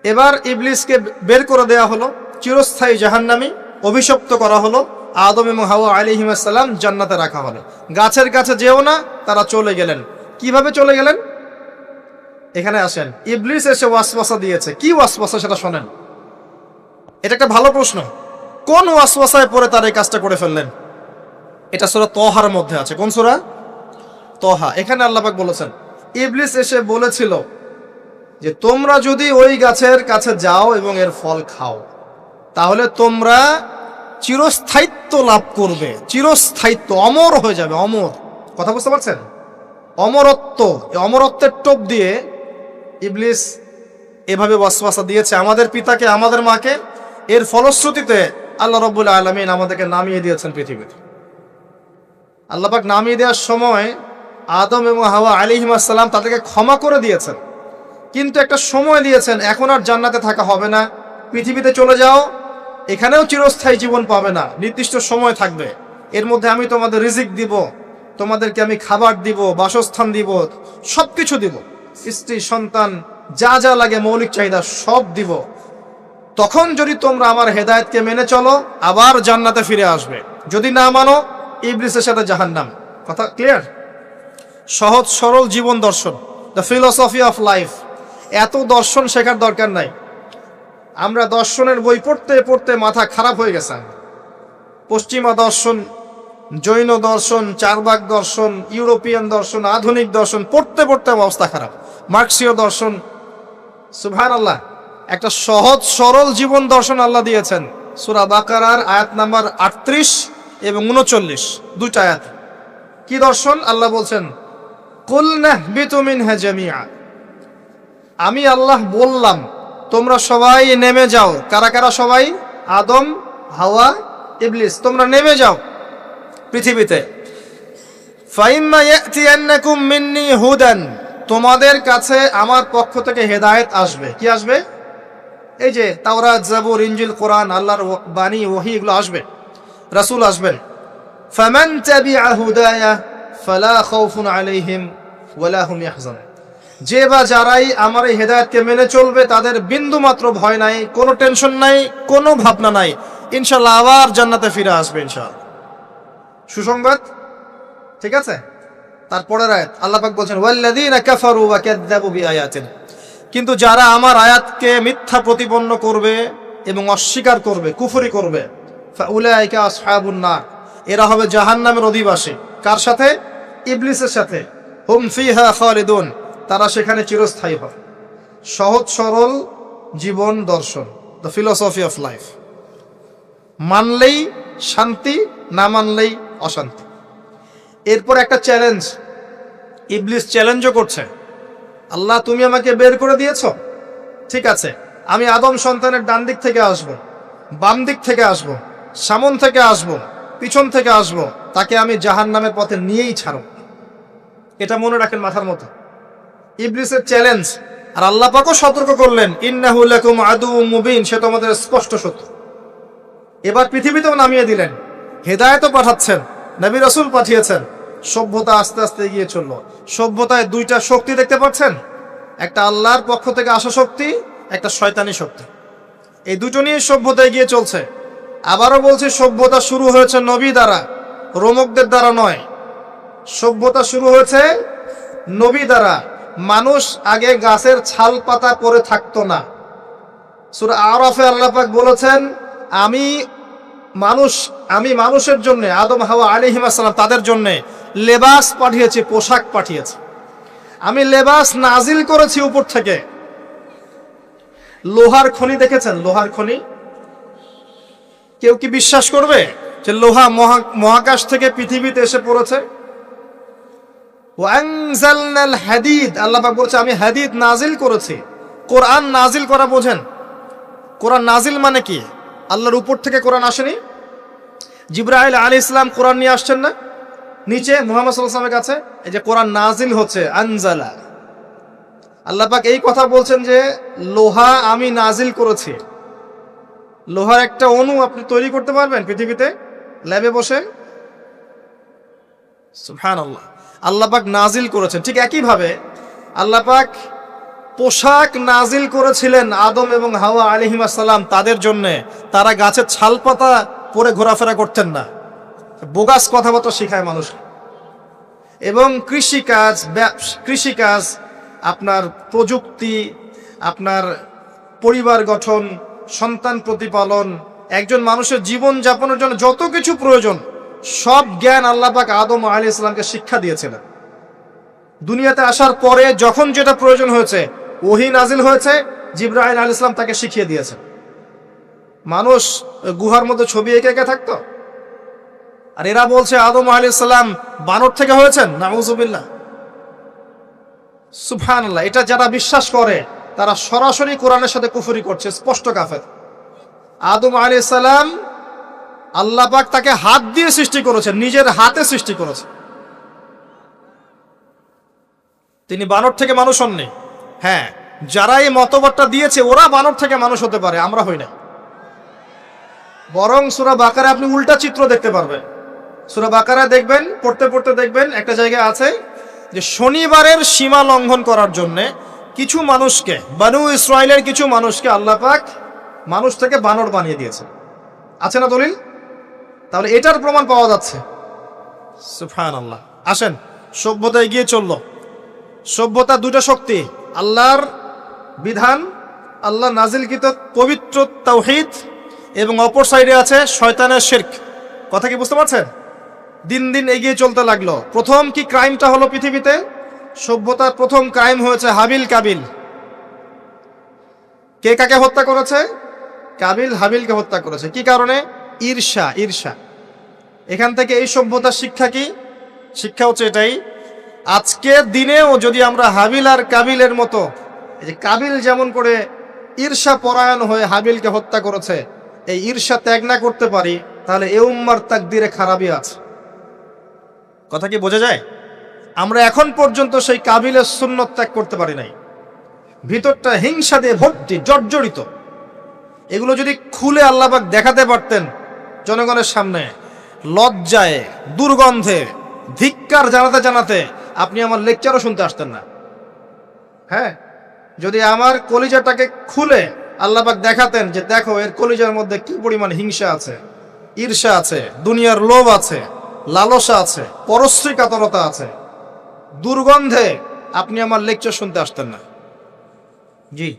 এবার ইবলিসকে বের করে দেয়া হলো, চিরস্থায়ী জাহান্নামী, অভিশপ্ত করা হলো। আদম এবং হাওয়া আলাইহিস সালাম জান্নাতে রাখা হলো। গাছের কাছে যেও না, তারা চলে গেলেন। কিভাবে চলে গেলেন? এখানে আসেন। ইবলিস এসে ওয়াসওয়াসা দিয়েছে। কি ওয়াসওয়াসা সেটা শোনেন। এটা একটা ভালো প্রশ্ন। কোন ওয়াসওয়াসায় পড়ে তারা এই কাজটা করে ফেললেন? এটা সূরা তহার মধ্যে আছে। কোন সূরা? তহা। এখানে আল্লাহ পাক বলেছেন, ইবলিস এসে বলেছিল যে তোমরা যদি ওই গাছের কাছে যাও এবং এর ফল খাও, তাহলে তোমরা চিরস্থায়িত্ব লাভ করবে। চিরস্থায়িত্ব, অমর হয়ে যাবে, অমর। কথা বুঝতে পারছেন? অমরত্ব। অমরত্বের টোপ দিয়ে ইবলিস এভাবে ওয়াসওয়াসা দিয়েছে আমাদের পিতাকে, আমাদের মাকে। এর ফলশ্রুতিতে আল্লাহ রাব্বুল আলামিন আমাদেরকে নামিয়ে দিয়েছেন পৃথিবীতে। আল্লাহ পাক নামিয়ে দেওয়ার সময় আদম এবং হাওয়া আলাইহিস সালাম তাদেরকে ক্ষমা করে দিয়েছেন, কিন্তু একটা সময় দিয়েছেন, এখন আর জান্নাতে থাকা হবে না, পৃথিবীতে চলে যাও, এখানেও চিরস্থায়ী জীবন পাবে না, নির্দিষ্ট সময় থাকবে। এর মধ্যে আমি তোমাদের রিজিক দিব, তোমাদেরকে আমি খাবার দিব, বাসস্থান দিব, সবকিছু দিব, স্ত্রী সন্তান যা যা লাগে মৌলিক চাহিদা সব দিব। তখন যদি তোমরা আমার হেদায়েতকে মেনে চলো, আবার জান্নাতে ফিরে আসবে। যদি না মানো, ইবলিসের সাথে জাহান্নাম। কথা ক্লিয়ার? সহজ সরল জীবন দর্শন, দ্য ফিলোসফি অফ লাইফ। এত দর্শন শেখার দরকার নাই। আমরা দর্শনের বই পড়তে পড়তে মাথা খারাপ হয়ে গেছে। পশ্চিমা দর্শন, জৈন দর্শন, চারবাক দর্শন, ইউরোপিয়ান দর্শন, আধুনিক দর্শন পড়তে পড়তে অবস্থা খারাপ। মার্কসীয় দর্শন। সুবহানাল্লাহ। একটা সহজ সরল জীবন দর্শন আল্লাহ দিয়েছেন। সূরা বাকারার আয়াত নাম্বার 38 এবং 39, দুইটা আয়াত। কি দর্শন? আল্লাহ বলছেন, কুল নাহবিতু মিনহা জামিআ। আমি আল্লাহ বললাম তোমরা সবাই নেমে যাও। কারা কারা সবাই? আদম, হাওয়া, ইবলিস, তোমরা নেমে যাও পৃথিবীতে। ফাইম্মা ইয়াতিয়ান্নাকুম মিন্নি হুদান, তোমাদের কাছে আমার পক্ষ থেকে হেদায়েত আসবে। কি আসবে? এই যে তাওরাত, জাবুর, ইনজিল, কোরআন, আল্লাহর বাণী, ওহী, এগুলো আসবে, রাসূল আসবেন। ফামান তাবিআ হুদায়া ফালা খাউফুন আলাইহিম ওয়ালা হুম ইয়াহজানুন, যে বা যারাই আমার এই হেদায়েতকে মেনে চলবে তাদের বিন্দু মাত্র ভয় নাই, কোনো টেনশন নাই, কোনো ভাবনা নাই, ইনশাআল্লাহ আবার জান্নাতে ফিরে আসবে ইনশাআল্লাহ। সুসংবাদ, ঠিক আছে? তারপরের আয়াত আল্লাহ পাক বলছেন ওয়াল্লাযীনা কাফারু ওয়া কাযযাবু বিআয়াতিনা, কিন্তু যারা আমার আয়াতকে মিথ্যা প্রতিপন্ন করবে এবং অস্বীকার করবে, কুফরি করবে, ফাউলাইকা আসহাবুন নার, এরা হবে জাহান্নামের অধিবাসী। কার সাথে? ইবলিসের সাথে। হুম ফিহা খালিদুন, তারা সেখানে চিরস্থায়ী হয়। সহজ সরল জীবন দর্শন, দ্য ফিলোসফি অফ লাইফ। মানলেই শান্তি, না মানলেই অশান্তি। এরপর একটা চ্যালেঞ্জ, ইবলিস চ্যালেঞ্জও করছে, আল্লাহ তুমি আমাকে বের করে দিয়েছ, ঠিক আছে, আমি আদম সন্তানের ডান দিক থেকে আসব, বাম দিক থেকে আসব, সামন থেকে আসব, পিছন থেকে আসব, তাকে আমি জাহান্নামের পথে নিয়েই ছাড়ব। এটা মনে রাখেন মাথার মতো, ইবলিসের চ্যালেঞ্জ। আর আল্লাহ পাকও সতর্ক করলেন ইন্নাহু লাকুম আদুউম মুবিন, সে তোমাদের স্পষ্ট শত্রু। এবার পৃথিবীতেও নামিয়ে দিলেন, হেদায়েতও পাঠাচ্ছেন, নবী রাসূল পাঠিয়েছেন। সভ্যতা আস্তে আস্তে এগিয়ে চললো। সভ্যতায় দুইটা শক্তি দেখতে পাচ্ছেন, একটা আল্লাহর পক্ষ থেকে আসা শক্তি, একটা শয়তানি শক্তি। এই দুটো নিয়ে সভ্যতা এগিয়ে চলছে। আবারও বলছি, সভ্যতা শুরু হয়েছে নবী দ্বারা, রোমকদের দ্বারা নয়। সভ্যতা শুরু হয়েছে নবী দ্বারা। মানুষ আগে গাছের ছাল পাতা পরে থাকতো না। সূরা আরাফে আল্লাহ পাক বলেছেন আমি মানুষের জন্য, আদম হাওয়া আলাইহিস সালাম, তাদের জন্য লেবাস পাঠিয়েছি, পোশাক পাঠিয়েছি। আমি লেবাস নাজিল করেছি উপর থেকে। লোহার খনি দেখেছেন? লোহার খনি কেউ কি বিশ্বাস করবে যে লোহা মহাকাশ থেকে পৃথিবীতে এসে পড়েছে? ওয়ানজালনাল হাদিদ, আল্লাহ পাক বলছে আমি হাদিদ নাজিল করেছি। কোরআন নাজিল করা বোঝেন? কোরআন নাজিল মানে কি? আল্লাহর উপর থেকে কোরআন আসেনি। জিবরাইল আলাইহিস সালাম কোরআন নিয়ে আসছেন না নিচে মুহাম্মদ সাল্লাল্লাহু আলাইহি ওয়াসাল্লামের কাছে? এই যে কোরআন নাজিল হচ্ছে, আনজালা। আল্লাহ পাক এই কথা বলছেন যে লোহা আমি নাজিল করেছি। লোহার একটা অণু আপনি তৈরি করতে পারবেন পৃথিবীতে ল্যাবে বসে? সুবহানাল্লাহ। আল্লাহ পাক নাজিল করেছেন। ঠিক একইভাবে আল্লাহ পাক পোশাক নাজিল করেছিলেন আদম এবং হাওয়া আলাইহিস সালাম তাদের জন্য। তারা গাছের ছাল পাতা পরে ঘোরাফেরা করতেন না। বোগাস কথাবার্তা শেখায় মানুষ। এবং কৃষিকাজ, আপনার প্রযুক্তি, আপনার পরিবার গঠন, সন্তান প্রতিপালন, একজন মানুষের জীবন যাপনের জন্য যত কিছু প্রয়োজন, সব জ্ঞান আল্লাহ পাক আদম আলাইহিস সালামকে শিক্ষা দিয়েছিলেন। দুনিয়াতে আসার পরে যখন যেটা প্রয়োজন হয়েছে, ওহী নাজিল হয়েছে, জিবরাইল আলাইহিস সালাম তাকে শিখিয়ে দিয়েছেন। মানুষ গুহার মধ্যে ছবি এঁকে থাকতো। আর এরা বলছে আদম আলাইহিস সালাম বানর থেকে হয়েছেন। নাউযুবিল্লাহ, সুবহানাল্লাহ। এটা যারা বিশ্বাস করে তারা সরাসরি কোরআনের সাথে কুফরি করছে, স্পষ্ট কাফের। আদম আলাইহিস সালাম আল্লাহ পাক তাকে হাত দিয়ে সৃষ্টি করেছেন, নিজের হাতে সৃষ্টি করেছেন। তিনি বানর থেকে মানুষ হননি। হ্যাঁ, যারা এই মতবাদটা দিয়েছে ওরা বানর থেকে মানুষ হতে পারে, আমরা হই না। বরং সূরা বাকারা আপনি উল্টা চিত্র দেখতে পারবেন। সূরা বাকারা দেখবেন, পড়তে পড়তে দেখবেন একটা জায়গায় আছে যে শনিবারের সীমা লঙ্ঘন করার জন্য কিছু মানুষকে, বনু ইসরাইলের কিছু মানুষকে আল্লাহ পাক মানুষ থেকে বানর বানিয়ে দিয়েছে। আছে না দলিল? তাহলে এটার প্রমাণ পাওয়া যাচ্ছে। সুবহানাল্লাহ। আসেন, সভ্যতা এগিয়ে চলল। সভ্যতা দুটো শক্তি, আল্লাহর বিধান, আল্লাহ নাজিলকৃত পবিত্র তাওহীদ, এবং অপর সাইডে আছে শয়তানের শিরক। কথা কি বুঝতে পারছেন? দিন দিন এগিয়ে চলতে লাগলো। প্রথম কি ক্রাইমটা হলো পৃথিবীতে? সভ্যতার প্রথম ক্রাইম হয়েছে হাবিল কাবিল। কে কাকে হত্যা করেছে? কাবিল হাবিলকে হত্যা করেছে। কি কারণে? ঈর্ষা। এখান থেকে এই সভ্যতার শিক্ষা কি? শিক্ষা হচ্ছে এটাই, আজকের দিনেও যদি আমরা হাবিল আর কাবিলের মতো এই যে কাবিল যেমন করে ঈর্ষা পরায়ণ হয়ে হাবিলকে হত্যা করেছে, এই ঈর্ষা ত্যাগ না করতে পারি, তাহলে এ উম্মার তাকদিরে খারাপই আছে। কথা কি বোঝা যায়? আমরা এখন পর্যন্ত সেই কাবিলের সুন্নত ত্যাগ করতে পারি নাই। ভিতরটা হিংসা দিয়ে ভর্তি, জর্জরিত। এগুলো যদি খুলে আল্লাহ পাক দেখাতে পারতেন জনগণের সামনে, লজ্জায়, দুর্গন্ধে, ধিক্কার জানাতে জানাতে আপনি আমার লেকচারও শুনতে আসতেন না। হ্যাঁ, যদি আমার কলিজাটাকে খুলে আল্লাহ পাক দেখাতেন যে দেখো এর কলিজার মধ্যে কি পরিমাণ হিংসা আছে, ঈর্ষা আছে, দুনিয়ার লোভ আছে, লালসা আছে, পরশ্রী কাতরতা আছে, দুর্গন্ধে আপনি আমার লেকচার শুনতে আসতেন না। জি,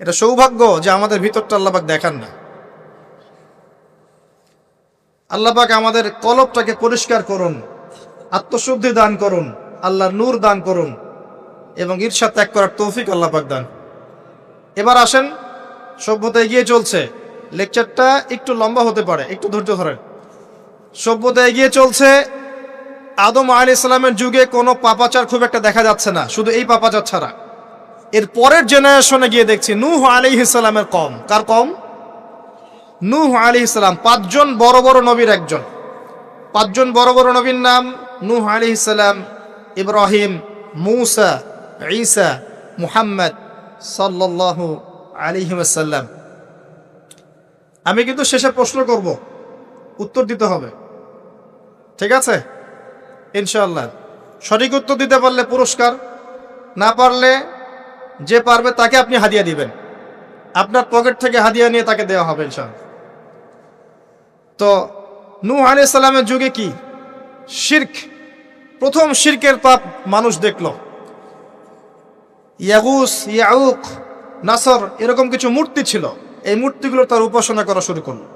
এটা সৌভাগ্য যে আমাদের ভিতরটা আল্লাহ পাক দেখান না। আল্লাহ পাক আমাদের কলবটাকে পরিষ্কার করুন, আত্মশুদ্ধি দান করুন, আল্লাহর নূর দান করুন এবং ঈর্ষা ত্যাগ করার তৌফিক আল্লাহ পাক দান। এবার আসেন, সভ্যতা এগিয়ে চলছে, লেকচারটা একটু লম্বা হতে পারে, একটু ধৈর্য ধরেন। সভ্যতা এগিয়ে চলছে, আদম আলাইহিস সালামের যুগে কোনো পাপাচার খুব একটা দেখা যাচ্ছে না, শুধু এই পাপাচার ছাড়া। এর পরের জেনারেশনে গিয়ে দেখছি নূহ আলাইহিস সালামের কওম। কার কওম? নূহ আলাইহিস সালাম, 5 জন বড় বড় নবীর একজন। 5 জন বড় বড় নবীর নাম নূহ আলাইহিস সালাম, ইব্রাহিম, মূসা, ঈসা, মুহাম্মদ সাল্লাল্লাহু আলাইহি ওয়াসাল্লাম। আমি কিন্তু শেষে প্রশ্ন করব, উত্তর দিতে হবে, ঠিক আছে? ইনশাআল্লাহ। সঠিক উত্তর দিতে পারলে পুরস্কার, না পারলে যে পারবে তাকে আপনি হাদিয়া দিবেন, আপনার পকেট থেকে হাদিয়া নিয়ে তাকে দেওয়া হবে ইনশাআল্লাহ। তো নূহ আলাইহিস সালামের যুগে কি শিরক, প্রথম শিরকের পাপ মানুষ দেখল। ইয়াগুস, ইয়াউক, নাসর এরকম কিছু মূর্তি ছিল, এই মূর্তিগুলো তার উপাসনা করা শুরু করলো।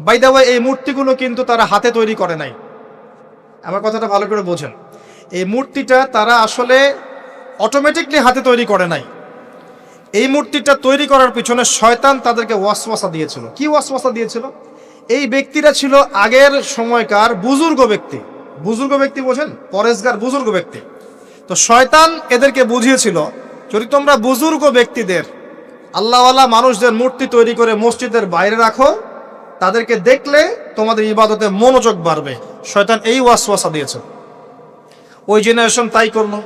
বাই দ্য ওয়ে, এই মূর্তিগুলো কিন্তু তারা হাতে তৈরি করে নাই। আমার কথাটা ভালো করে বোঝেন, এই মূর্তিটা তারা আসলে অটোমেটিকলি হাতে তৈরি করে নাই। এই মূর্তিটা তৈরি করার পিছনে শয়তান তাদেরকে ওয়াসওয়াসা দিয়েছিল। কি ওয়াসওয়াসা দিয়েছিল? এই ব্যক্তিরা ছিল আগের সময়কার বুজুর্গ ব্যক্তি। বুজুর্গ ব্যক্তি বোঝেন, পরেশগার বুজুর্গ ব্যক্তি। তো শয়তান এদেরকে বুঝিয়েছিল, যদি তোমরা বুজুর্গ ব্যক্তিদের, আল্লাহওয়ালা মানুষদের মূর্তি তৈরি করে মসজিদের বাইরে রাখো, তাদেরকে দেখলে তোমাদের ইবাদতে মনোযোগ বাড়বে। শয়তান এই ওয়াসওয়াসা দিয়েছে। ওই জেনারেশন তাই করলো।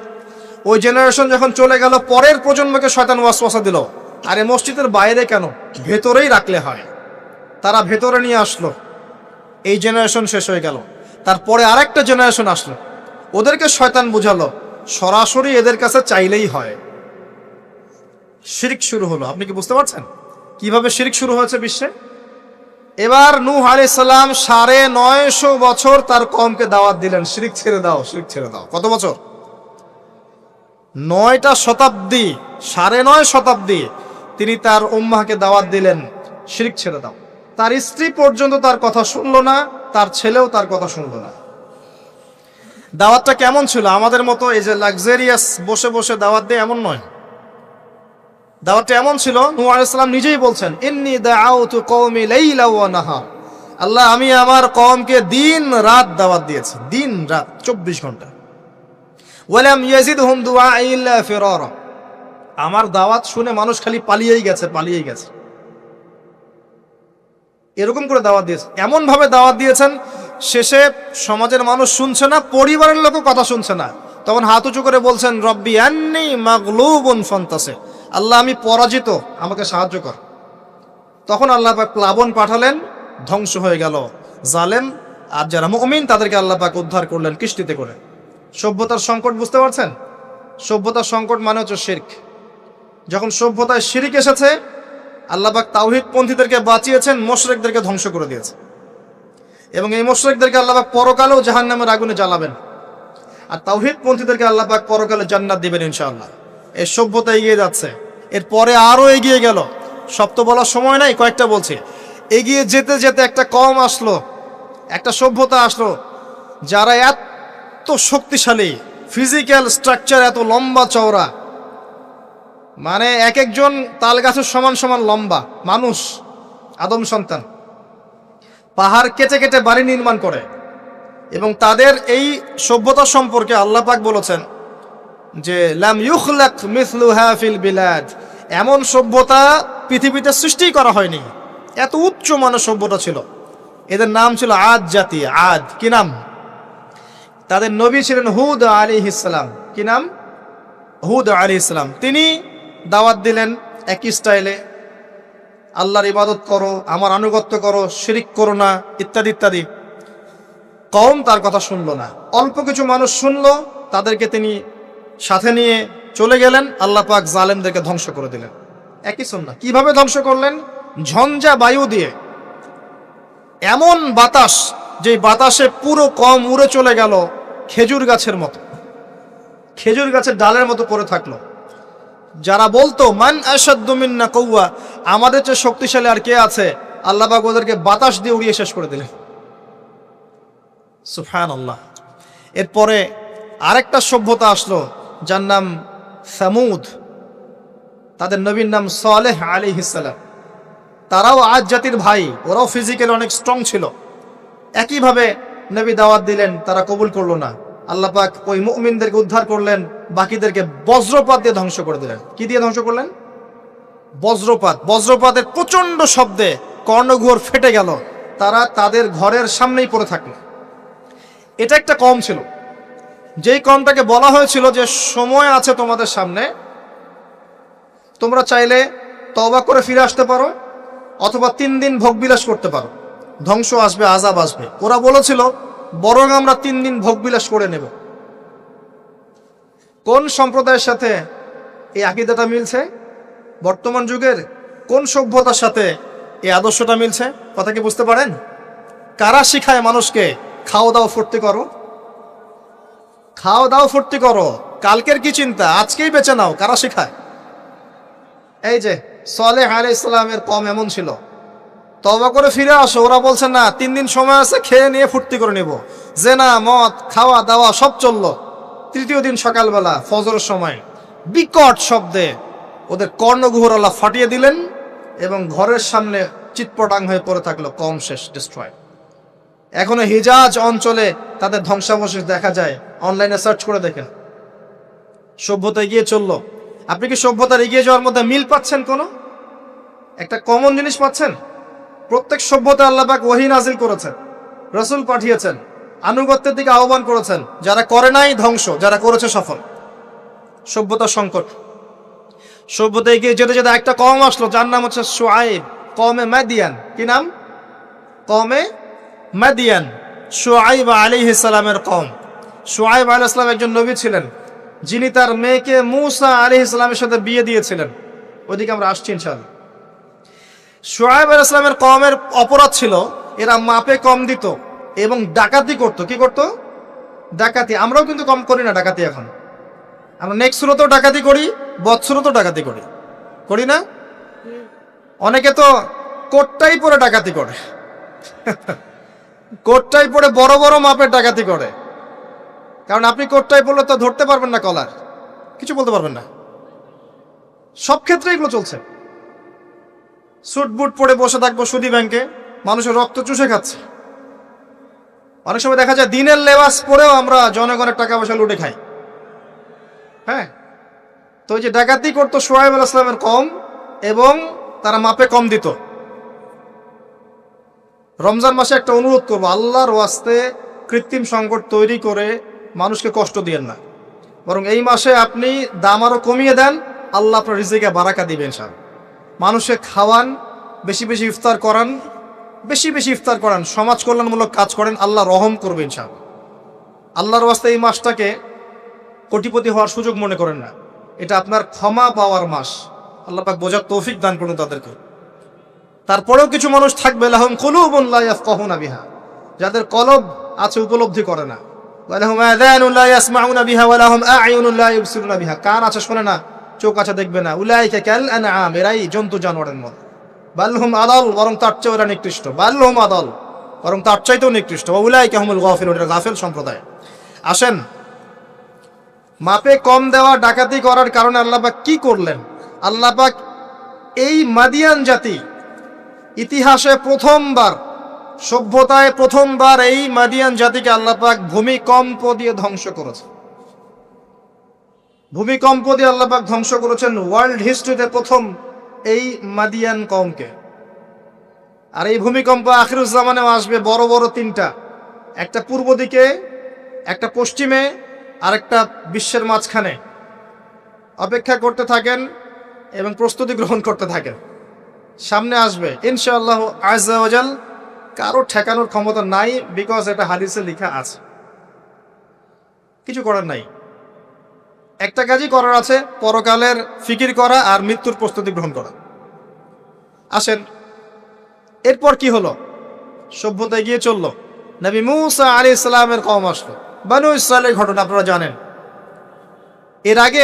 ওই জেনারেশন যখন চলে গেল, পরের প্রজন্মকে শয়তান ওয়াসওয়াসা দিল, আরে মসজিদের বাইরে কেন, ভেতরেই রাখলে হয়। তারা ভেতরে নিয়ে আসলো, এই জেনারেশন শেষ হয়ে গেল। তারপরে আরেকটা জেনারেশন আসলো, ওদেরকে শয়তান বুঝালো সরাসরি এদের কাছে চাইলেই হয়। শিরক শুরু হলো। আপনি কি বুঝতে পারছেন কিভাবে শিরক শুরু হয়েছে বিশ্বে? এবার নূহ আলাইহিস সালাম 950 বছর তার কওমকে দাওয়াত দিলেন, শিরক ছেড়ে দাও, শিরক ছেড়ে দাও। কত বছর? 9টা শতাব্দী, 9.5 শতাব্দী তিনি তার উম্মাহকে দাওয়াত দিলেন, শিরক ছেড়ে দাও। তার স্ত্রী পর্যন্ত তার কথা শুনলো না, তার ছেলেও তার কথা শুনলো না। দাওয়াতটা কেমন ছিল? আমাদের মতো এই যে লাক্সারিয়াস বসে বসে দাওয়াত দেয় এমন নয়। দাওয়াতটা এমন ছিল, নূহ আলাইহিস সালাম নিজেই বলছেন, ইন্নী দাআউতু কওমি লাইলা ওয়া নাহার। আল্লাহ, আমি আমার কওমকে দিন রাত দাওয়াত দিয়েছি, দিন রাত 24 ঘন্টা। ওয়ালাম ইয়াজিদহুম দুআই ইল্লা ফিরারা। আমার দাওয়াত শুনে মানুষ খালি পালিয়েই গেছে, পালিয়েই গেছে। এরকম করে দাওয়াত দিয়েছেন, এমন ভাবে দাওয়াত দিয়েছেন, শেষে সমাজের মানুষ শুনছে না, পরিবারের লোকও কথা শুনছে না। তখন হাত উঁচু করে বলছেন, রব্বি আন্নী মাগলুবুন ফান্তাসির। আল্লাহ, আমি পরাজিত, আমাকে সাহায্য কর। তখন আল্লাহ পাক প্লাবন পাঠালেন, ধ্বংস হয়ে গেল জালেম। আর যারা মুমিন তাদেরকে আল্লাহ পাক উদ্ধার করলেন কিস্তিতে করে। সভ্যতার সংকট বুঝতে পারছেন? সভ্যতার সংকট মানে হচ্ছে শিরক। যখন সভ্যতায় শিরক এসেছে, আল্লাহ পাক তাওহীদ পন্থীদেরকে বাঁচিয়েছেন, মুশরিকদেরকে ধ্বংস করে দিয়েছে। এবং এই মুশরিকদেরকে আল্লাহ পাক পরকালেও জাহান্নামের আগুনে জ্বালাবেন, আর তাওহীদ পন্থীদেরকে আল্লাহ পাক পরকালে জান্নাত দিবেন ইনশাআল্লাহ। এই সভ্যতা এগিয়ে যাচ্ছে, এরপরে আরো এগিয়ে গেল। সব তো বলার সময় নাই, কয়েকটা বলছি। এগিয়ে যেতে যেতে একটা কওম আসলো, একটা সভ্যতা আসলো, যারা এত শক্তিশালী, ফিজিক্যাল স্ট্রাকচার এত লম্বা চওড়া, মানে এক একজন তাল গাছের সমান সমান লম্বা মানুষ, আদম সন্তান। পাহাড় কেটে কেটে বাড়ি নির্মাণ করে। এবং তাদের এই সভ্যতা সম্পর্কে আল্লাহ পাক বলেছেন, যে লাম ইউখলাক মিসলুহা ফিল বিলাদ, এমন সভ্যতা পৃথিবীতে সৃষ্টি করা হয়নি। এত উচ্চ মানের সভ্যতা ছিল। এদের নাম ছিল আদ জাতি। আদ কি নাম? তাদের নবী ছিলেন হুদ আলাইহিস সালাম। কি নাম? হুদ আলাইহিস সালাম। তিনি দাওয়াত দিলেন একই স্টাইলে, আল্লাহর ইবাদত করো, আমার আনুগত্য করো, শিরিক করো না, ইত্যাদি ইত্যাদি। কওম তার কথা শুনলো না। অল্প কিছু মানুষ শুনলো, তাদেরকে তিনি সাথে নিয়ে চলে গেলেন। আল্লাহ পাক জালেমদেরকে ধ্বংস করে দিলেন। একই সুন্নাহ। কিভাবে ধ্বংস করলেন? ঝঞ্ঝা বায়ু দিয়ে। এমন বাতাস, যে বাতাসে পুরো কওম উড়ে চলে গেল খেজুর গাছের মতো, খেজুর গাছের ডালের মতো পড়ে থাকলো। যারা বলতো মান আশাদ্দু মিন্না কুওয়া, আমাদের চেয়ে শক্তিশালী আর কে আছে, আল্লাহ পাক ওদেরকে বাতাস দিয়ে উড়িয়ে শেষ করে দিলেন। সুবহানাল্লাহ। এরপরে আরেকটা সভ্যতা আসলো, যার নাম সামুদ। তাদের নবীর নাম সালেহ আলাইহিস সালাম। তারাও আদ জাতির ভাই, ওরাও ফিজিক্যালি অনেক স্ট্রং ছিল। একইভাবে নবী দাওয়াত দিলেন, তারা কবুল করলো না। আল্লাহ পাক ওই মুমিনদেরকে উদ্ধার করলেন, বাকিদেরকে বজ্রপাত দিয়ে ধ্বংস করে দিলেন। কি দিয়ে ধ্বংস করলেন? বজ্রপাত। বজ্রপাতের প্রচন্ড শব্দে কর্ণঘোর ফেটে গেল, তারা তাদের ঘরের সামনেই পড়ে থাকলো। এটা একটা কওম ছিল, যেই কওমটাকে বলা হয়েছিল যে সময় আছে তোমাদের সামনে, তোমরা চাইলে তওবা করে ফিরে আসতে পারো, অথবা 3 দিন ভোগবিলাস করতে পারো, ধ্বংস আসবে, আযাব আসবে। ওরা বলেছিল বরং আমরা 3 দিন ভোগবিলাস করে নেব। কোন সম্প্রদায়ের সাথে এই আকীদাটা মিলছে? বর্তমান যুগের কোন সভ্যতার সাথে এই আদর্শটা মিলছে? কথা কি বুঝতে পারেন? কারা শিখায় মানুষকে খাও দাও ফুর্তি করো? খাও দাও ফুর্তি করো, কালকের কি চিন্তা, আজকেই বেঁচে নাও। কারা শিখায়? এই যে সালেহ আলাইহিস সালামের কওম এমন ছিল। তওবা করে ফিরে আসো, ওরা বলছে না, 3 দিন সময় আছে, খেয়ে নিয়ে ফুর্তি করে নেব। জেনা, মদ, খাওয়া দাওয়া সব চললো। তৃতীয় দিন সকালবেলা ফজরের সময় বিকট শব্দে ওদের কর্ণগুহর আল্লাহ ফাটিয়ে দিলেন, এবং ঘরের সামনে চিৎপটাং হয়ে পড়ে থাকলো। কম শেষ, ডিস্ট্রয়। এখনো হিজাজ অঞ্চলে তাদের ধ্বংসাবশেষ দেখা যায়। অনলাইনে সার্চ করে দেখেন। সভ্যতা এগিয়ে চললো। আপনি কি সভ্যতার এগিয়ে যাওয়ার মধ্যে মিল পাচ্ছেন? কোনো একটা কমন জিনিস পাচ্ছেন? প্রত্যেক সভ্যতা আল্লাহ পাক ওহী নাজিল করেছেন, রাসূল পাঠিয়েছেন, আনুগত্যের দিকে আহ্বান করেছেন। যারা করে নাই ধ্বংস, যারা করেছে সফল। সভ্যতার সংকট। সভ্যতা এগিয়ে যেতে যেতে একটা কওম আসলো, যার নাম হচ্ছে শুআয়ব, কওমে মাদিয়ান। কি নাম? কওমে মাদিয়ান। শুআয়ব আলাইহিস সালামের কওম। শুআয়ব আলাইহিস সালাম একজন নবী ছিলেন, যিনি তার মেয়েকে মূসা আলাইহিস সালামের সাথে বিয়ে দিয়েছিলেন। ওইদিকে আমরা আসছি ইনশাআল্লাহ। শুআয়ব আলাইহিস সালামের কওমের অপরাধ ছিল, এরা মাপে কম দিত এবং ডাকাতি করত। কি করত? ডাকাতি। আমরাও কিন্তু কম করি না ডাকাতি। এখন আমরা নেক্সট সুরতেও ডাকাতি করি, বৎসুরতেও ডাকাতি করি, করি না? অনেকে তো কোটটাই পরে ডাকাতি করে। কোটটাই পরে বড় বড় মাপের ডাকাতি করে। কারণ আপনি কোটটাই পরলে তো ধরতে পারবেন না কলার, কিছু বলতে পারবেন না। সব ক্ষেত্রে এগুলো চলছে। স্যুট বুট পরে বসে থাকবো সুদী ব্যাংকে, মানুষের রক্ত চুষে খাচ্ছে। অনেক সময় দেখা যায় দিনের লেবাস পরেও আমরা জনগণের টাকা পয়সা লুটে খাই। হ্যাঁ, তো ওই যে ডাকাতি করতো শুআয়ব আলাইহিস সালামের কওম, এবং তারা মাপে কম দিত। রমজান মাসে একটা অনুরোধ করবো, আল্লাহর ওয়াস্তে কৃত্রিম সংকট তৈরি করে মানুষকে কষ্ট দিয়েন না, বরং এই মাসে আপনি দাম আরো কমিয়ে দেন, আল্লাহ আপনার রিজিকে বারাকা দিবেন। ইনশাআল্লাহ মানুষকে খাওয়ান, বেশি বেশি ইফতার করান, বেশি বেশি ইফতার করান, সমাজ কল্যাণমূলক কাজ করেন, আল্লাহ রহম করবে ইনশাআল্লাহ। আল্লাহর ওয়াস্তে এই মাসটাকে কোটিপতি হওয়ার সুযোগ মনে করেন না, এটা আপনার ক্ষমা পাওয়ার মাস। আল্লাহ পাক বোঝার তৌফিক দান করুন তাদেরকে। তারপরেও কিছু মানুষ থাকবে, লাহুম কুলুবুন লা ইয়াফকাহুনা বিহা, যাদের কলব আছে উপলব্ধি করে না, ওয়া লাহুম আযানুন লা ইয়াসমাউনা বিহা ওয়া লাহুম আ'য়ুনুন লা ইবসিরুনা বিহা, কান আছে শোনে না, চোখ আছে দেখবে না। উলাইকা কাল আনআম, এরাই জন্তু জানোয়ারের মতো। বাল হুম আদাল, বরং তার চেয়ে ওরা নিকৃষ্ট। বাল হুম আদাল, বরং তার চাইতেও নিকৃষ্ট। ওয়া উলাইকা হুমুল গাফিলুন, এরা গাফিল সম্প্রদায়। আসেন, মাপে কম দেওয়া, ডাকাতি করার কারণে আল্লাহ পাক কি করলেন? আল্লাহ পাক এই মাদিয়ান জাতি ইতিহাসে প্রথমবার, সভ্যতায় প্রথমবার এই মাদিয়ান জাতিকে আল্লাহ পাক ভূমিকম্প দিয়ে ধ্বংস করেছে। ভূমিকম্প দিয়ে আল্লাহ পাক ধ্বংস করেছেন ওয়ার্ল্ড হিস্ট্রিতে প্রথম এই মাদিয়ান কওমকে। আর এই ভূমিকম্প আখিরুজ্জামানেও আসবে, বড় বড় তিনটা, একটা পূর্ব দিকে, একটা পশ্চিমে, আর একটা বিশ্বের মাঝখানে। অপেক্ষা করতে থাকেন এবং প্রস্তুতি গ্রহণ করতে থাকেন, সামনে আসবে ইনশাআল্লাহ আযজা ওয়াজাল। কারো ঠেকানোর ক্ষমতা নাই, বিকজ এটা হাদিসে লেখা আছে, কিছু করার নাই। একটা কাজই করার আছে, পরকালের ফিকির করা আর মৃত্যুর প্রস্তুতি গ্রহণ করা। আসেন, এরপর কি হলো? সভ্যতা এগিয়ে চললো, নবী মূসা আলাইহিস সালামের কওম আসলো, বনু ইসরাইলের ঘটনা আপনারা জানেন। এর আগে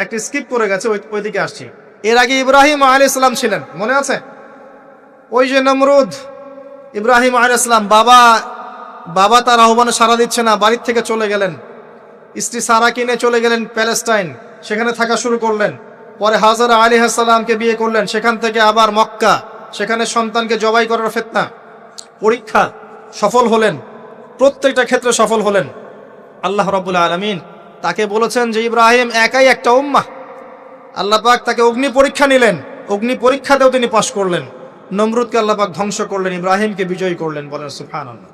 একটা স্কিপ করে গেছে, ওইদিকে আসছি। এর আগে ইব্রাহিম আলাইহিস সালাম ছিলেন, মনে আছে? ওই যে নমরুদ, ইব্রাহিম আলাইহিস সালাম বাবা তার আহ্বানে সাড়া দিচ্ছে না, বাড়ির থেকে চলে গেলেন, স্ত্রী সারা কিনে চলে গেলেন প্যালেস্টাইন, সেখানে থাকা শুরু করলেন। পরে হাজারা আলাইহিস সালামকে বিয়ে করলেন, সেখান থেকে আবার মক্কা, সেখানে সন্তানকে জবাই করার ফিতনা, পরীক্ষা, সফল হলেন, প্রত্যেকটা ক্ষেত্রে সফল হলেন। আল্লাহ রাব্বুল আলামিন তাকে বলেছেন যে ইব্রাহিম একাই একটা উম্মাহ। আল্লাহ পাক তাকে অগ্নি পরীক্ষা নিলেন, অগ্নি পরীক্ষাতেও তিনি পাশ করলেন। নমরুদকে আল্লাহ পাক ধ্বংস করলেন, ইব্রাহিমকে বিজয়ী করলেন। বলেন সুবহানাল্লাহ।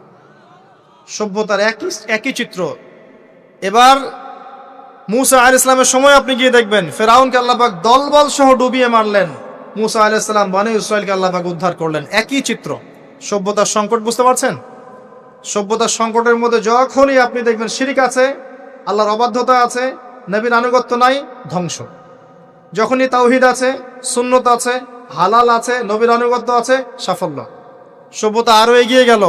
সভ্যতার একই চিত্র। এবার মূসা আলাইহিস সালামের সময় আপনি গিয়ে দেখবেন ফেরাউনকে আল্লাহ পাক দলবল সহ ডুবিয়ে মারলেন, মূসা আলাইহিস সালাম বনী ইসরাইলকে আল্লাহ পাক উদ্ধার করলেন। একই চিত্র। সভ্যতার সংকট, বুঝতে পারছেন? সভ্যতার সংকটের মধ্যে যখনই আপনি দেখবেন শিরিক আছে, আল্লাহর অবাধ্যতা আছে, নবীর আনুগত্য নাই, ধ্বংস। যখনই তাওহীদ আছে, সুন্নত আছে, হালাল আছে, নবীর আনুগত্য আছে, সাফল্য। সভ্যতা আরো এগিয়ে গেল।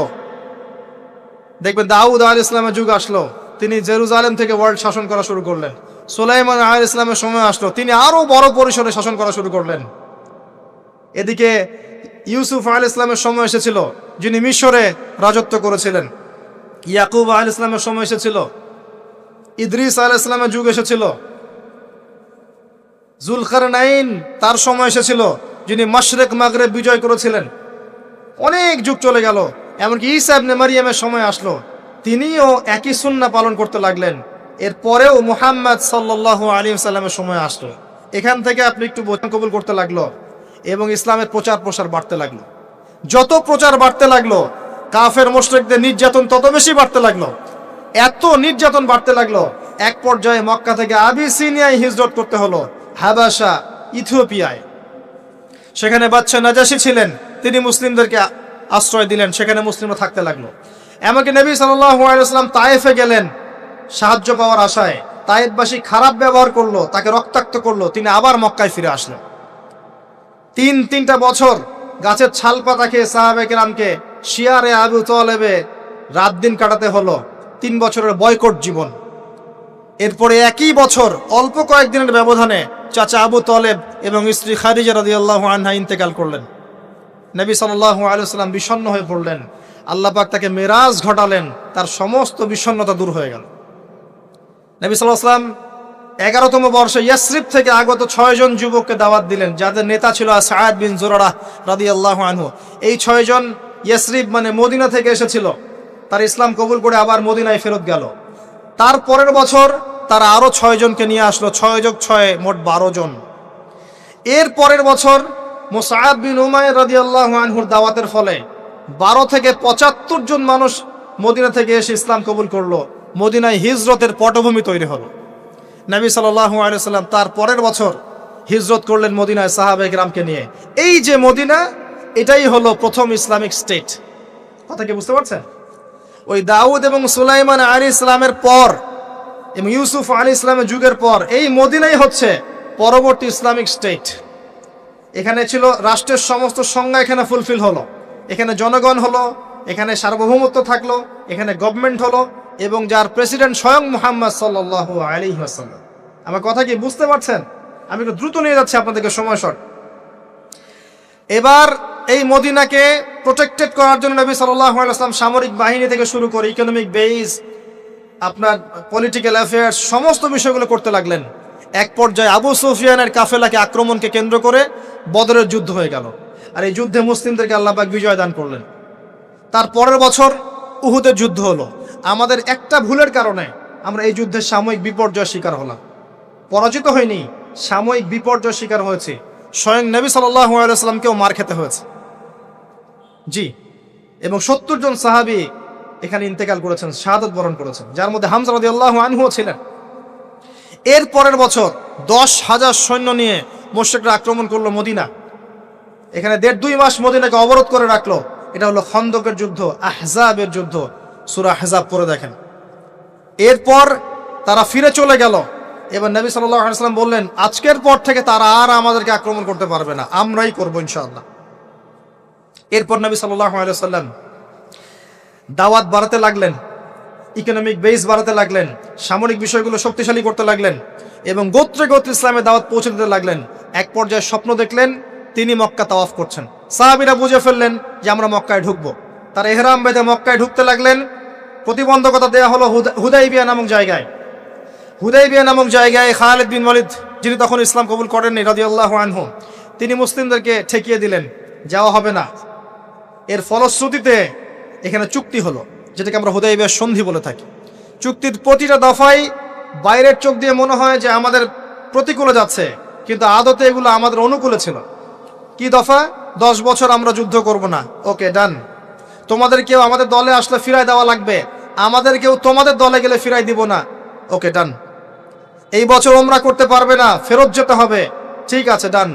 দেখবেন দাউদ আলাইহিস সালামের যুগ আসলো, তিনি জেরুজালেম থেকে ওয়ার্ল্ড শাসন করা শুরু করলেন। সুলাইমান আলাইহিস সালামের সময় আসলো, তিনি আরো বড় পরিসরে শাসন করা শুরু করলেন। এদিকে ইউসুফ আলাইহিস সালামের সময় এসেছিল, যিনি মিশরে রাজত্ব করেছিলেন। ইয়াকুব আলাইহিস সালামের সময় এসেছিল। ইদ্রিস আলাইহিস সালামের যুগ এসেছিল। যুলকারনাইন তার সময় এসেছিল, যিনি মাশরিক মাগরিব বিজয় করেছিলেন। অনেক যুগ চলে গেল, এমনকি ঈসা ইবনে মারইয়ামের সময় আসলো, তিনিও একই সুন্নাহ পালন করতে লাগলেন। এরপরেও মুহাম্মদ সাল্লাল্লাহু আলাইহি ওয়াসাল্লামের সময় আসলো। এখান থেকে আপনি একটু বচন কবুল করতে লাগলো এবং ইসলামের প্রচার প্রসার বাড়তে লাগলো। যত প্রচার বাড়তে লাগলো, কাফের মুশরিকদের নির্যাতন তত বেশি বাড়তে লাগলো। এত নির্যাতন বাড়তে লাগলো, এক পর্যায়ে মক্কা থেকে আবিসিনিয়ায় হিজরত করতে হলো, হাবাসা, ইথিওপিয়ায়। সেখানে বাদশা নাজাশী ছিলেন, তিনি মুসলিমদেরকে আশ্রয় দিলেন, সেখানে মুসলিমরা থাকতে লাগলো। এমনকি নবী সাল্লাল্লাহু আলাইহি ওয়াসাল্লাম তায়েফে গেলেন সাহায্য পাওয়ার আশায়, তায়েফবাসী খারাপ ব্যবহার করলো, তাকে রক্তাক্ত করলো, তিনি আবার মক্কায় ফিরে আসলেন। তিনটা বছর গাছের ছাল পাতা খেয়ে সাহাবায়ে কেরামকে শিয়ারে আবু তালেবে রাত দিন কাটাতে হলো। 3 বছরের বয়কট জীবন। এরপরে একই বছর অল্প কয়েকদিনের ব্যবধানে চাচা আবু তালেব এবং স্ত্রী খাদিজা রাদিয়াল্লাহু আনহা ইন্তেকাল করলেন। নবী সাল্লাল্লাহু আলাইহি ওয়াসাল্লাম বিষণ্ণ হয়ে পড়লেন। আল্লাহ পাক তাকে মেরাজ ঘটালেন, তার সমস্ত বিষণ্ণতা দূর হয়ে গেল। নবী সাল্লাল্লাহু আলাইহি ওয়াসাল্লাম 11তম বর্ষে ইয়াসরিব থেকে আগত 6 জন যুবককে দাওয়াত দিলেন, যাদের নেতা ছিল সাআদ বিন জুরারাহ রাদিয়াল্লাহু আনহু। এই 6 জন ইয়াসরিব মানে মদিনা থেকে এসেছিল, তার ইসলাম কবুল করে আবার মদিনায় ফেরত গেল। তার পরের বছর তারা আরো 6 জনকে নিয়ে আসলো, 6 যোগ 6 মোট 12 জন। এর পরের বছর মুসআব বিন উমাইর রাদিয়াল্লাহু আনহুর দাওয়াতের ফলে 12 থেকে 75 জন মানুষ মদিনা থেকে এসে ইসলাম কবুল করলো। মদিনায় হিজরতের পটভূমি তৈরি হলো। নবী সাল্লাল্লাহু আলাইহি ওয়াসাল্লাম তার পরের বছর হিজরত করলেন মদিনায় সাহাবায়ে কেরামকে নিয়ে। এই যে মদিনা, এটাই হলো প্রথম ইসলামিক স্টেট। কথা কি বুঝতে পারছেন? ওই দাউদ এবং সুলাইমান আলাইহিস সালামের পর এবং ইউসুফ আলাইহিস সালামের যুগের পর এই মদিনাই হচ্ছে পরবর্তী ইসলামিক স্টেট। এখানে ছিল রাষ্ট্রের সমস্ত সংজ্ঞা, এখানে ফুলফিল হলো, এখানে জনগণ হলো, এখানে সার্বভৌমত্ব থাকলো, এখানে গভর্নমেন্ট হলো এবং যার প্রেসিডেন্ট স্বয়ং মুহাম্মদ সাল্লাল্লাহু আলাইহি ওয়াসাল্লাম। আমার কথা কি বুঝতে পারছেন? আমি একটু দ্রুত নিয়ে যাচ্ছি আপনাদেরকে, সময় শর্ট। এবার এই মদিনাকে প্রোটেক্টেড করার জন্য নবী সাল্লাল্লাহু আলাইহি ওয়াসাল্লাম সামরিক বাহিনী থেকে শুরু করে ইকোনমিক বেস, আপনার পলিটিক্যাল অ্যাফেয়ার্স, সমস্ত বিষয়গুলো করতে লাগলেন। এক পর্যায়ে আবু সুফিয়ানের কাফেলাকে আক্রমণকে কেন্দ্র করে বদরের যুদ্ধ হয়ে গেল, আর এই যুদ্ধে মুসলিমদেরকে আল্লাহ পাক বিজয় দান করলেন। তার পরের বছর উহুদের যুদ্ধ হলো। আমাদের একটা ভুলের কারণে আমরা এই যুদ্ধের সাময়িক বিপর্যয়ের শিকার হলাম। পরাজিত হয়নি, সাময়িক বিপর্যয় শিকার হয়েছে। স্বয়ং নবী সাল্লাল্লাহু আলাইহি ওয়াসাল্লামকেও মার খেতে হয়েছে। জি, এবং 70 জন সাহাবী এখানে ইন্তেকাল করেছেন, শাহাদাত বরণ করেছেন, যার মধ্যে হামজা রাদিয়াল্লাহু আনহুও ছিলেন। এর পরের বছর 10,000 সৈন্য নিয়ে মুশরিকরা আক্রমণ করলো মদিনা। এখানে 1.5-2 মাস মদিনাকে অবরোধ করে রাখলো। এটা হলো খন্দকের যুদ্ধ, আহজাবের যুদ্ধ। সূরা আহজাব পড়ে দেখেন। এরপর তারা ফিরে চলে গেল। এবার নবী সাল্লাল্লাহু আলাইহি ওয়াসাল্লাম বললেন, আজকের পর থেকে তারা আর আমাদেরকে আক্রমণ করতে পারবে না, আমরাই করবো ইনশাআল্লাহ। এরপর নবী সাল্লাল্লাহু আলাইহি ওয়াসাল্লাম দাওয়াত বাড়াতে লাগলেন, ইকোনমিক বেস বাড়াতে লাগলেন, সামরিক বিষয়গুলো শক্তিশালী করতে লাগলেন এবং গোত্রে গোত্রে ইসলামের দাওয়াত পৌঁছে দিতে লাগলেন। এক পর্যায়ে স্বপ্ন দেখলেন তিনি মক্কা তাওয়াফ করছেন। সাহাবীরা বুঝে ফেললেন যে আমরা মক্কায় ঢুকবো। তারা ইহরাম বেঁধে মক্কায় ঢুকতে লাগলেন। প্রতিবন্ধকতা দেওয়া হলো হুদাইবিয়া নামক জায়গায়। হুদাইবিয়া নামক জায়গায় খালিদ বিন ওয়ালিদ, যিনি তখন ইসলাম কবুল করেননি রাদিয়াল্লাহু আনহু, তিনি মুসলিমদেরকে ঠেকিয়ে দিলেন, যাওয়া হবে না। এর ফলশ্রুতিতে এখানে চুক্তি হলো, যেটাকে আমরা হুদাইবিয়ার সন্ধি বলে থাকি। চুক্তির প্রতিটা দফাই বাইরের চোখ দিয়ে মনে হয় যে আমাদের প্রতিকূলে যাচ্ছে, কিন্তু আদতে এগুলো আমাদের অনুকূলে ছিল। কি দফা? 10 বছর আমরা যুদ্ধ করব না, ওকে ডান। তোমাদের কেউ আমাদের দলে আসলে ফিরাই দেওয়া লাগবে, আমাদের কেউ তোমাদের দলে গেলে ফিরাই দিব না, ওকে ডান। এই বছর ওমরা করতে পারবে না, ফেরত যেতে হবে, ঠিক আছে ডান।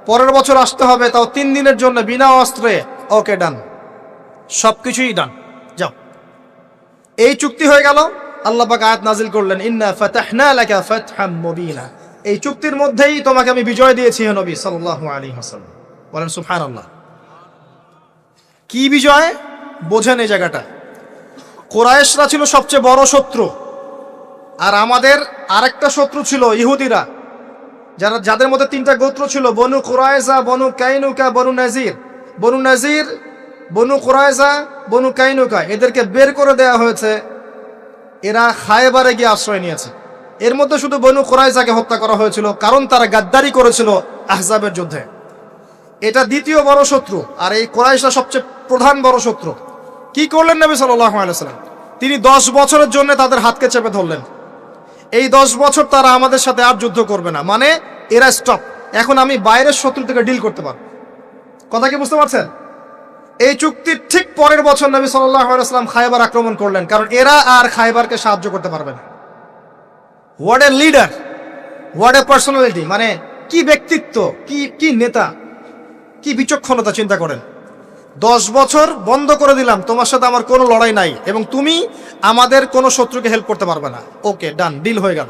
পরের বছর আসতে হবে, তাও 3 দিনের জন্য বিনা অস্ত্রে, ওকে ডান। সবকিছুই ডান, যাও। এই চুক্তি হয়ে গেল। আল্লাহ পাক আয়াত নাজিল করলেন, ইন্না ফাতাহনা লাকা ফাতহাম মুবিনা। এই চুক্তির মধ্যেই তোমাকে আমি বিজয় দিয়েছি হে নবী সাল্লাল্লাহু আলাইহি ওয়াসাল্লাম। বলেন সুবহানাল্লাহ। কি বিজয় বোঝেন এই জায়গাটা। কুরাইশরা ছিল সবচেয়ে বড় শত্রু, আর আমাদের আরেকটা শত্রু ছিল ইহুদিরা, যাদের মধ্যে 3টা গোত্র ছিল, বনু কুরাইজা, বনু কাইনুকা, বনু নাজির। বনু নাজির, বনু কুরাইজা, বনু কাইনুকা, এদেরকে বের করে দেওয়া হয়েছে। এরা খায়বারে গিয়ে আশ্রয় নিয়েছে। এর মধ্যে শুধু বনু কুরাইজাকে হত্যা করা হয়েছিল, কারণ তারা গাদ্দারি করেছিল আহজাবের যুদ্ধে। এটা দ্বিতীয় বড় শত্রু, আর এই কুরাইশরা সবচেয়ে প্রধান বড় শত্রু। কি করলেন নবী সাল্লাল্লাহু আলাইহি ওয়াসাল্লাম? তিনি 10 বছরের জন্য তাদের হাতকে চেপে ধরলেন। এই 10 বছর তারা আমাদের সাথে আর যুদ্ধ করবে না, মানে এরা স্টপ। এখন আমি বাইরের শত্রু থেকে ডিল করতে পারবো। কথা কি বুঝতে পারছেন? এই চুক্তির ঠিক পরের বছর নবী সাল্লাল্লাহু আলাইহি ওয়াসাল্লাম খায়বার আক্রমণ করলেন, কারণ এরা আর খায়বারকে সাহায্য করতে পারবে না। What a leader, what a personality, মানে কি ব্যক্তিত্ব, কি নেতা, কি বিচক্ষণতা, চিন্তা করেন। 10 বছর বন্ধ করে দিলাম, তোমার সাথে আমার কোনো লড়াই নাই এবং তুমি আমাদের কোনো শত্রুকে হেল্প করতে পারবে না, ওকে ডান, ডিল হয়ে গেল।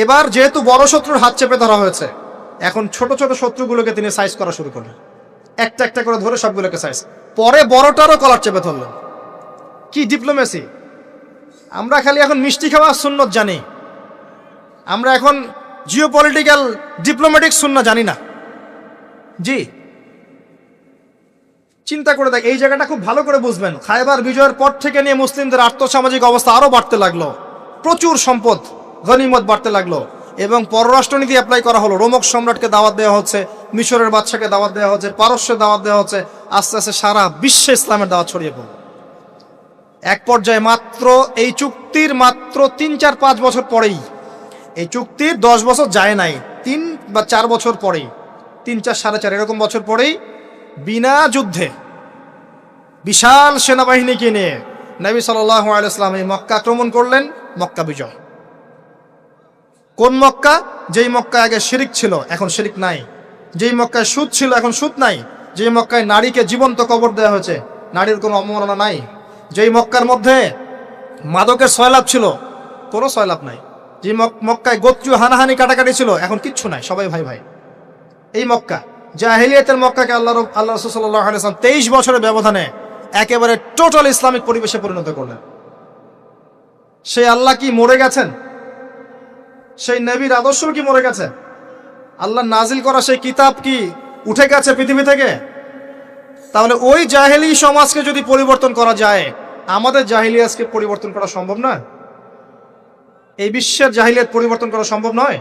এবার যেহেতু বড় শত্রুর হাত চেপে ধরা হয়েছে, এখন ছোট ছোট শত্রুগুলোকে তিনি সাইজ করা শুরু করলেন, একটা একটা করে ধরে সবগুলোকে সাইজ। পরে বড়টারও কলার চেপে ধরলেন। কি ডিপ্লোমেসি! আমরা খালি এখন মিষ্টি খাওয়া সুন্নত জানি, আমরা এখন জিওপলিটিক্যাল ডিপ্লোম্যাটিক সুন্নাত জানি না। জি, চিন্তা করে দেখ, এই জায়গাটা খুব ভালো করে বুঝবেন। খায়বার বিজয়ের পর থেকে নিয়ে মুসলিমদের আর্থসামাজিক অবস্থা আরো বাড়তে লাগলো, প্রচুর সম্পদ গনিমত বাড়তে লাগলো এবং পররাষ্ট্রনীতি অ্যাপ্লাই করা হলো। রোমক সম্রাটকে দাওয়াত দেওয়া হচ্ছে, মিশরের বাদশাকে দাওয়াত দেওয়া হচ্ছে, পারস্যের দাওয়াত দেওয়া হচ্ছে। আস্তে আস্তে সারা বিশ্বে ইসলামের দাওয়াত ছড়িয়ে পড়ল। এক পর্যায়ে মাত্র এই চুক্তির 3-4-5 বছর পরেই, এই চুক্তির 10 বছর যায় নাই, 3 বা 4 বছর পরেই, 3-4 4.5 এরকম বছর পরেই বিনা যুদ্ধে বিশাল সেনাবাহিনীকে নিয়ে নবী সাল্লাল্লাহু আলাইহি ওয়াসাল্লাম এই মক্কা আক্রমণ করলেন। মক্কা বিজয়। কোন মক্কা? যেই মক্কায় আগে শিরিক ছিল, এখন শিরিক নাই। যেই মক্কায় সুদ ছিল, এখন সুদ নাই। যেই মক্কায় নারীকে জীবন্ত কবর দেওয়া হয়েছে, নারীর কোনো অবমাননা নাই। যেই মক্কার মধ্যে মাদকের সয়লাভ ছিল, কোনো সয়লাভ নাই। যে মক্কায় গোত্রীয় হানাহানি কাটাকাটি ছিল, এখন কিচ্ছু নাই, সবাই ভাই ভাই। এই মক্কা, জাহেলিয়াতের মক্কাকে আল্লাহ রাসূল সাল্লাল্লাহু আলাইহি ওয়াসাল্লাম 23 বছরের ব্যবধানে একেবারে টোটাল ইসলামিক পরিবেশে পরিণত করলেন। সেই আল্লাহ কি মরে গেছেন? সেই নবীর আদর্শ কি মরে গেছে? আল্লাহ নাজিল করা সেই কিতাব কি উঠে গেছে পৃথিবী থেকে? তাহলে ওই জাহেলি সমাজকে যদি পরিবর্তন করা যায়, আমাদের জাহেলিয়াতকে পরিবর্তন করা সম্ভব না? এই বিশ্বের জাহেলিয়াত পরিবর্তন করা সম্ভব নয়?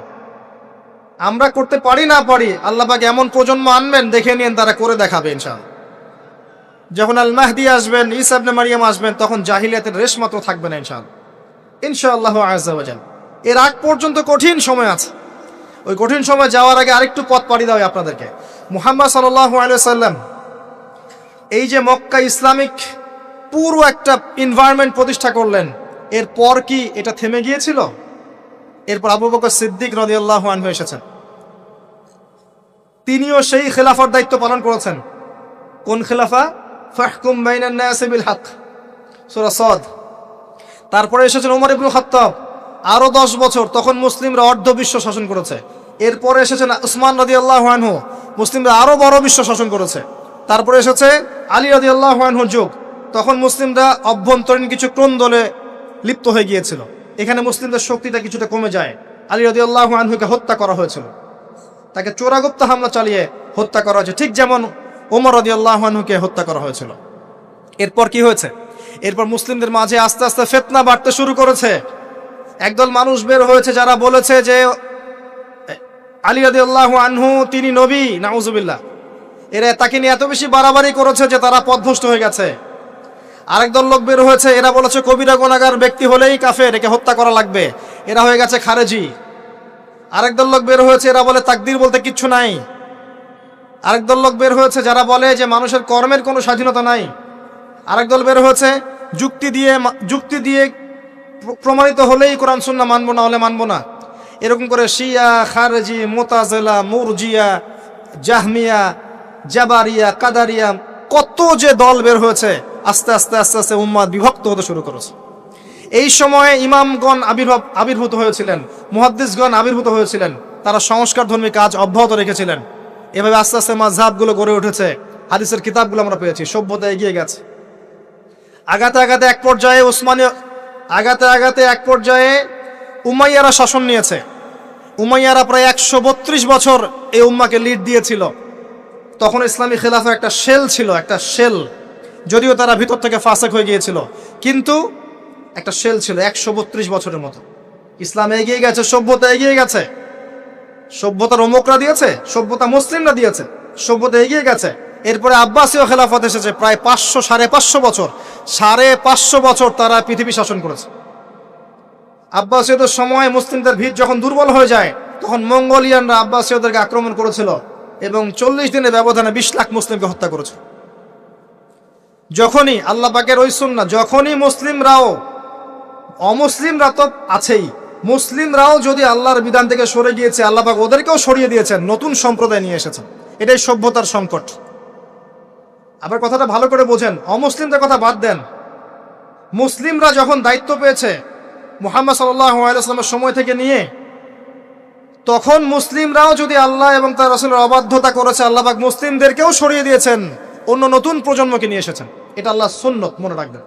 আমরা করতে পারি না পারি, আল্লাহ পাক এমন প্রজন্ম আনবেন, দেখে নিন তারা করে দেখাবে ইনশাআল্লাহ। যখন আল মাহদি আসবেন, ঈসা ইবনে মারিয়াম আসবেন, তখন জাহিলিয়াতের রেশ মাত্র থাকবে না ইনশাআল্লাহ, ইনশাআল্লাহু আযজা ওয়া জাল। এর আগ পর্যন্ত কঠিন সময় আছে। ওই কঠিন সময় যাওয়ার আগে আরেকটু পথ পাড়ি দেওয়া আপনাদেরকে। মুহাম্মদ সাল্লাল্লাহু আলাইহি সাল্লাম এই যে মক্কা ইসলামিক পুরো একটা এনভায়রনমেন্ট প্রতিষ্ঠা করলেন, এরপর কি এটা থেমে গিয়েছিল? এরপর আবু বকর সিদ্দিক রাদিয়াল্লাহু আনহু এসেছেন, তিনিও সেই খেলাফার দায়িত্ব পালন করেছেন। কোন খেলাফা? ফাহকুম বাইনান নাসি বিল হক, সূরা সাদ। তারপরে এসেছেন ওমর ইবনে খাত্তাব, আরো 10 বছর, তখন মুসলিমরা অর্ধ বিশ্ব শাসন করেছে। এরপরে এসেছেন উসমান রাদিয়াল্লাহু আনহু, মুসলিমরা আরো বড় বিশ্ব শাসন করেছে। তারপরে এসেছে আলী রাদিয়াল্লাহু আনহুর যুগ, তখন মুসলিমরা অভ্যন্তরীণ কিছু ক্রন্দলে লিপ্ত হয়ে গিয়েছিল, এখানে মুসলিমদের শক্তিটা কিছুটা কমে যায়। আলী রাদিয়াল্লাহু আনহুকে হত্যা করা হয়েছিল, তাকে চোরাগুপ্ত হামলা চালিয়ে হত্যা করা হয়েছে, ঠিক যেমন ওমর রাদিয়াল্লাহু আনহুকে হত্যা করা হয়েছিল। এরপর কি হয়েছে? এরপর মুসলিমদের মাঝে আস্তে আস্তে ফিতনা বাড়তে শুরু করেছে। একদল মানুষ বের হয়েছে যারা বলেছে যে আলী রাদিয়াল্লাহু আনহু তিনি নবী, নাউজুবিল্লাহ। এরা তাকে নিয়ে এত বেশি বাড়াবাড়ি করেছে যে তারা পথভ্রষ্ট হয়ে গেছে। আরেক দল লোক বের হয়েছে, এরা বলেছে কবিরা গুনাহগার ব্যক্তি হলেই কাফের, একে হত্যা করা লাগবে, এরা হয়ে গেছে খারেজি। আরেক দল লোক বের হয়েছে, এরা বলে তাকদীর বলতে কিচ্ছু নাই। আরেক দল লোক বের হয়েছে যারা বলে যে মানুষের কর্মের কোনো স্বাধীনতা নাই। আরেক দল বের হয়েছে যুক্তি দিয়ে প্রমাণিত হলেই কোরআন সুন্নাহ মানবো, না হলে মানবো না। এরকম করে শিয়া, খারেজি, মুতাজিলা, মুরজিয়া, জাহমিয়া, জাবারিয়া, কাদারিয়া, কত যে দল বের হয়েছে, আস্তে আস্তে আস্তে আস্তে উম্মাত বিভক্ত হতে শুরু করেছে। এই সময়ে ইমামগণ আবির্ভূত হয়েছিলেন, মুহাদ্দিসগণ আবির্ভূত হয়েছিলেন, তারা সংস্কারধর্মী কাজ অব্যাহত রেখেছিলেন। এভাবে আস্তে আস্তে মাযহাবগুলো গড়ে উঠেছে, হাদিসের কিতাবগুলো আমরা পেয়েছি, সভ্যতা এগিয়ে গেছে। আগাতে আগাতে এক পর্যায়ে উমাইয়ারা শাসন নিয়েছে। উমাইয়ারা প্রায় 132 বছর এই উম্মাকে লিড দিয়েছিল। তখন ইসলামী খেলাফার একটা শেল, যদিও তারা ভিতর থেকে ফাসেক হয়ে গিয়েছিল, কিন্তু একটা শেল ছিল 132 বছরের মতো। ইসলাম এগিয়ে গেছে, সভ্যতা এগিয়ে গেছে। সভ্যতার অমুকরা দিয়েছে, সভ্যতা মুসলিমরা দিয়েছে, সভ্যতা এগিয়ে গেছে। এরপরে আব্বাসীয় খেলাফত এসেছে, প্রায় 500-550 বছর, 550 বছর তারা পৃথিবী শাসন করেছে। আব্বাসীয়দের সময় মুসলিমদের ভিত যখন দুর্বল হয়ে যায়, তখন মঙ্গোলিয়ানরা আব্বাসীয়দেরকে আক্রমণ করেছিল এবং 40 দিনের ব্যবধানে 20 লাখ মুসলিমকে হত্যা করেছে। যখনই আল্লাহ পাকের ওই সুন্নাহ, যখনই অমুসলিমরা তো আছেই, মুসলিমরাও যদি আল্লাহর বিধান থেকে সরে গিয়েছে, আল্লাহ পাক ওদেরকেও সরিয়ে দিয়েছেন, নতুন সম্প্রদায় নিয়ে এসেছেন। এটাই সভ্যতার সংকট। আবার কথাটা ভালো করে বোঝেন, অমুসলিমদের কথা বাদ দেন। মুসলিমরা যখন দায়িত্ব পেয়েছে মুহাম্মদ সাল্লাল্লাহু আলাইহি ওয়াসাল্লামের সময় থেকে নিয়ে, তখন মুসলিমরাও যদি আল্লাহ এবং তার রাসূলের অবাধ্যতা করেছে, আল্লাহ পাক মুসলিমদেরকেও সরিয়ে দিয়েছেন, অন্য নতুন প্রজন্মকে নিয়ে এসেছেন। এটা আল্লাহর সুন্নাত, মনে রাখবেন।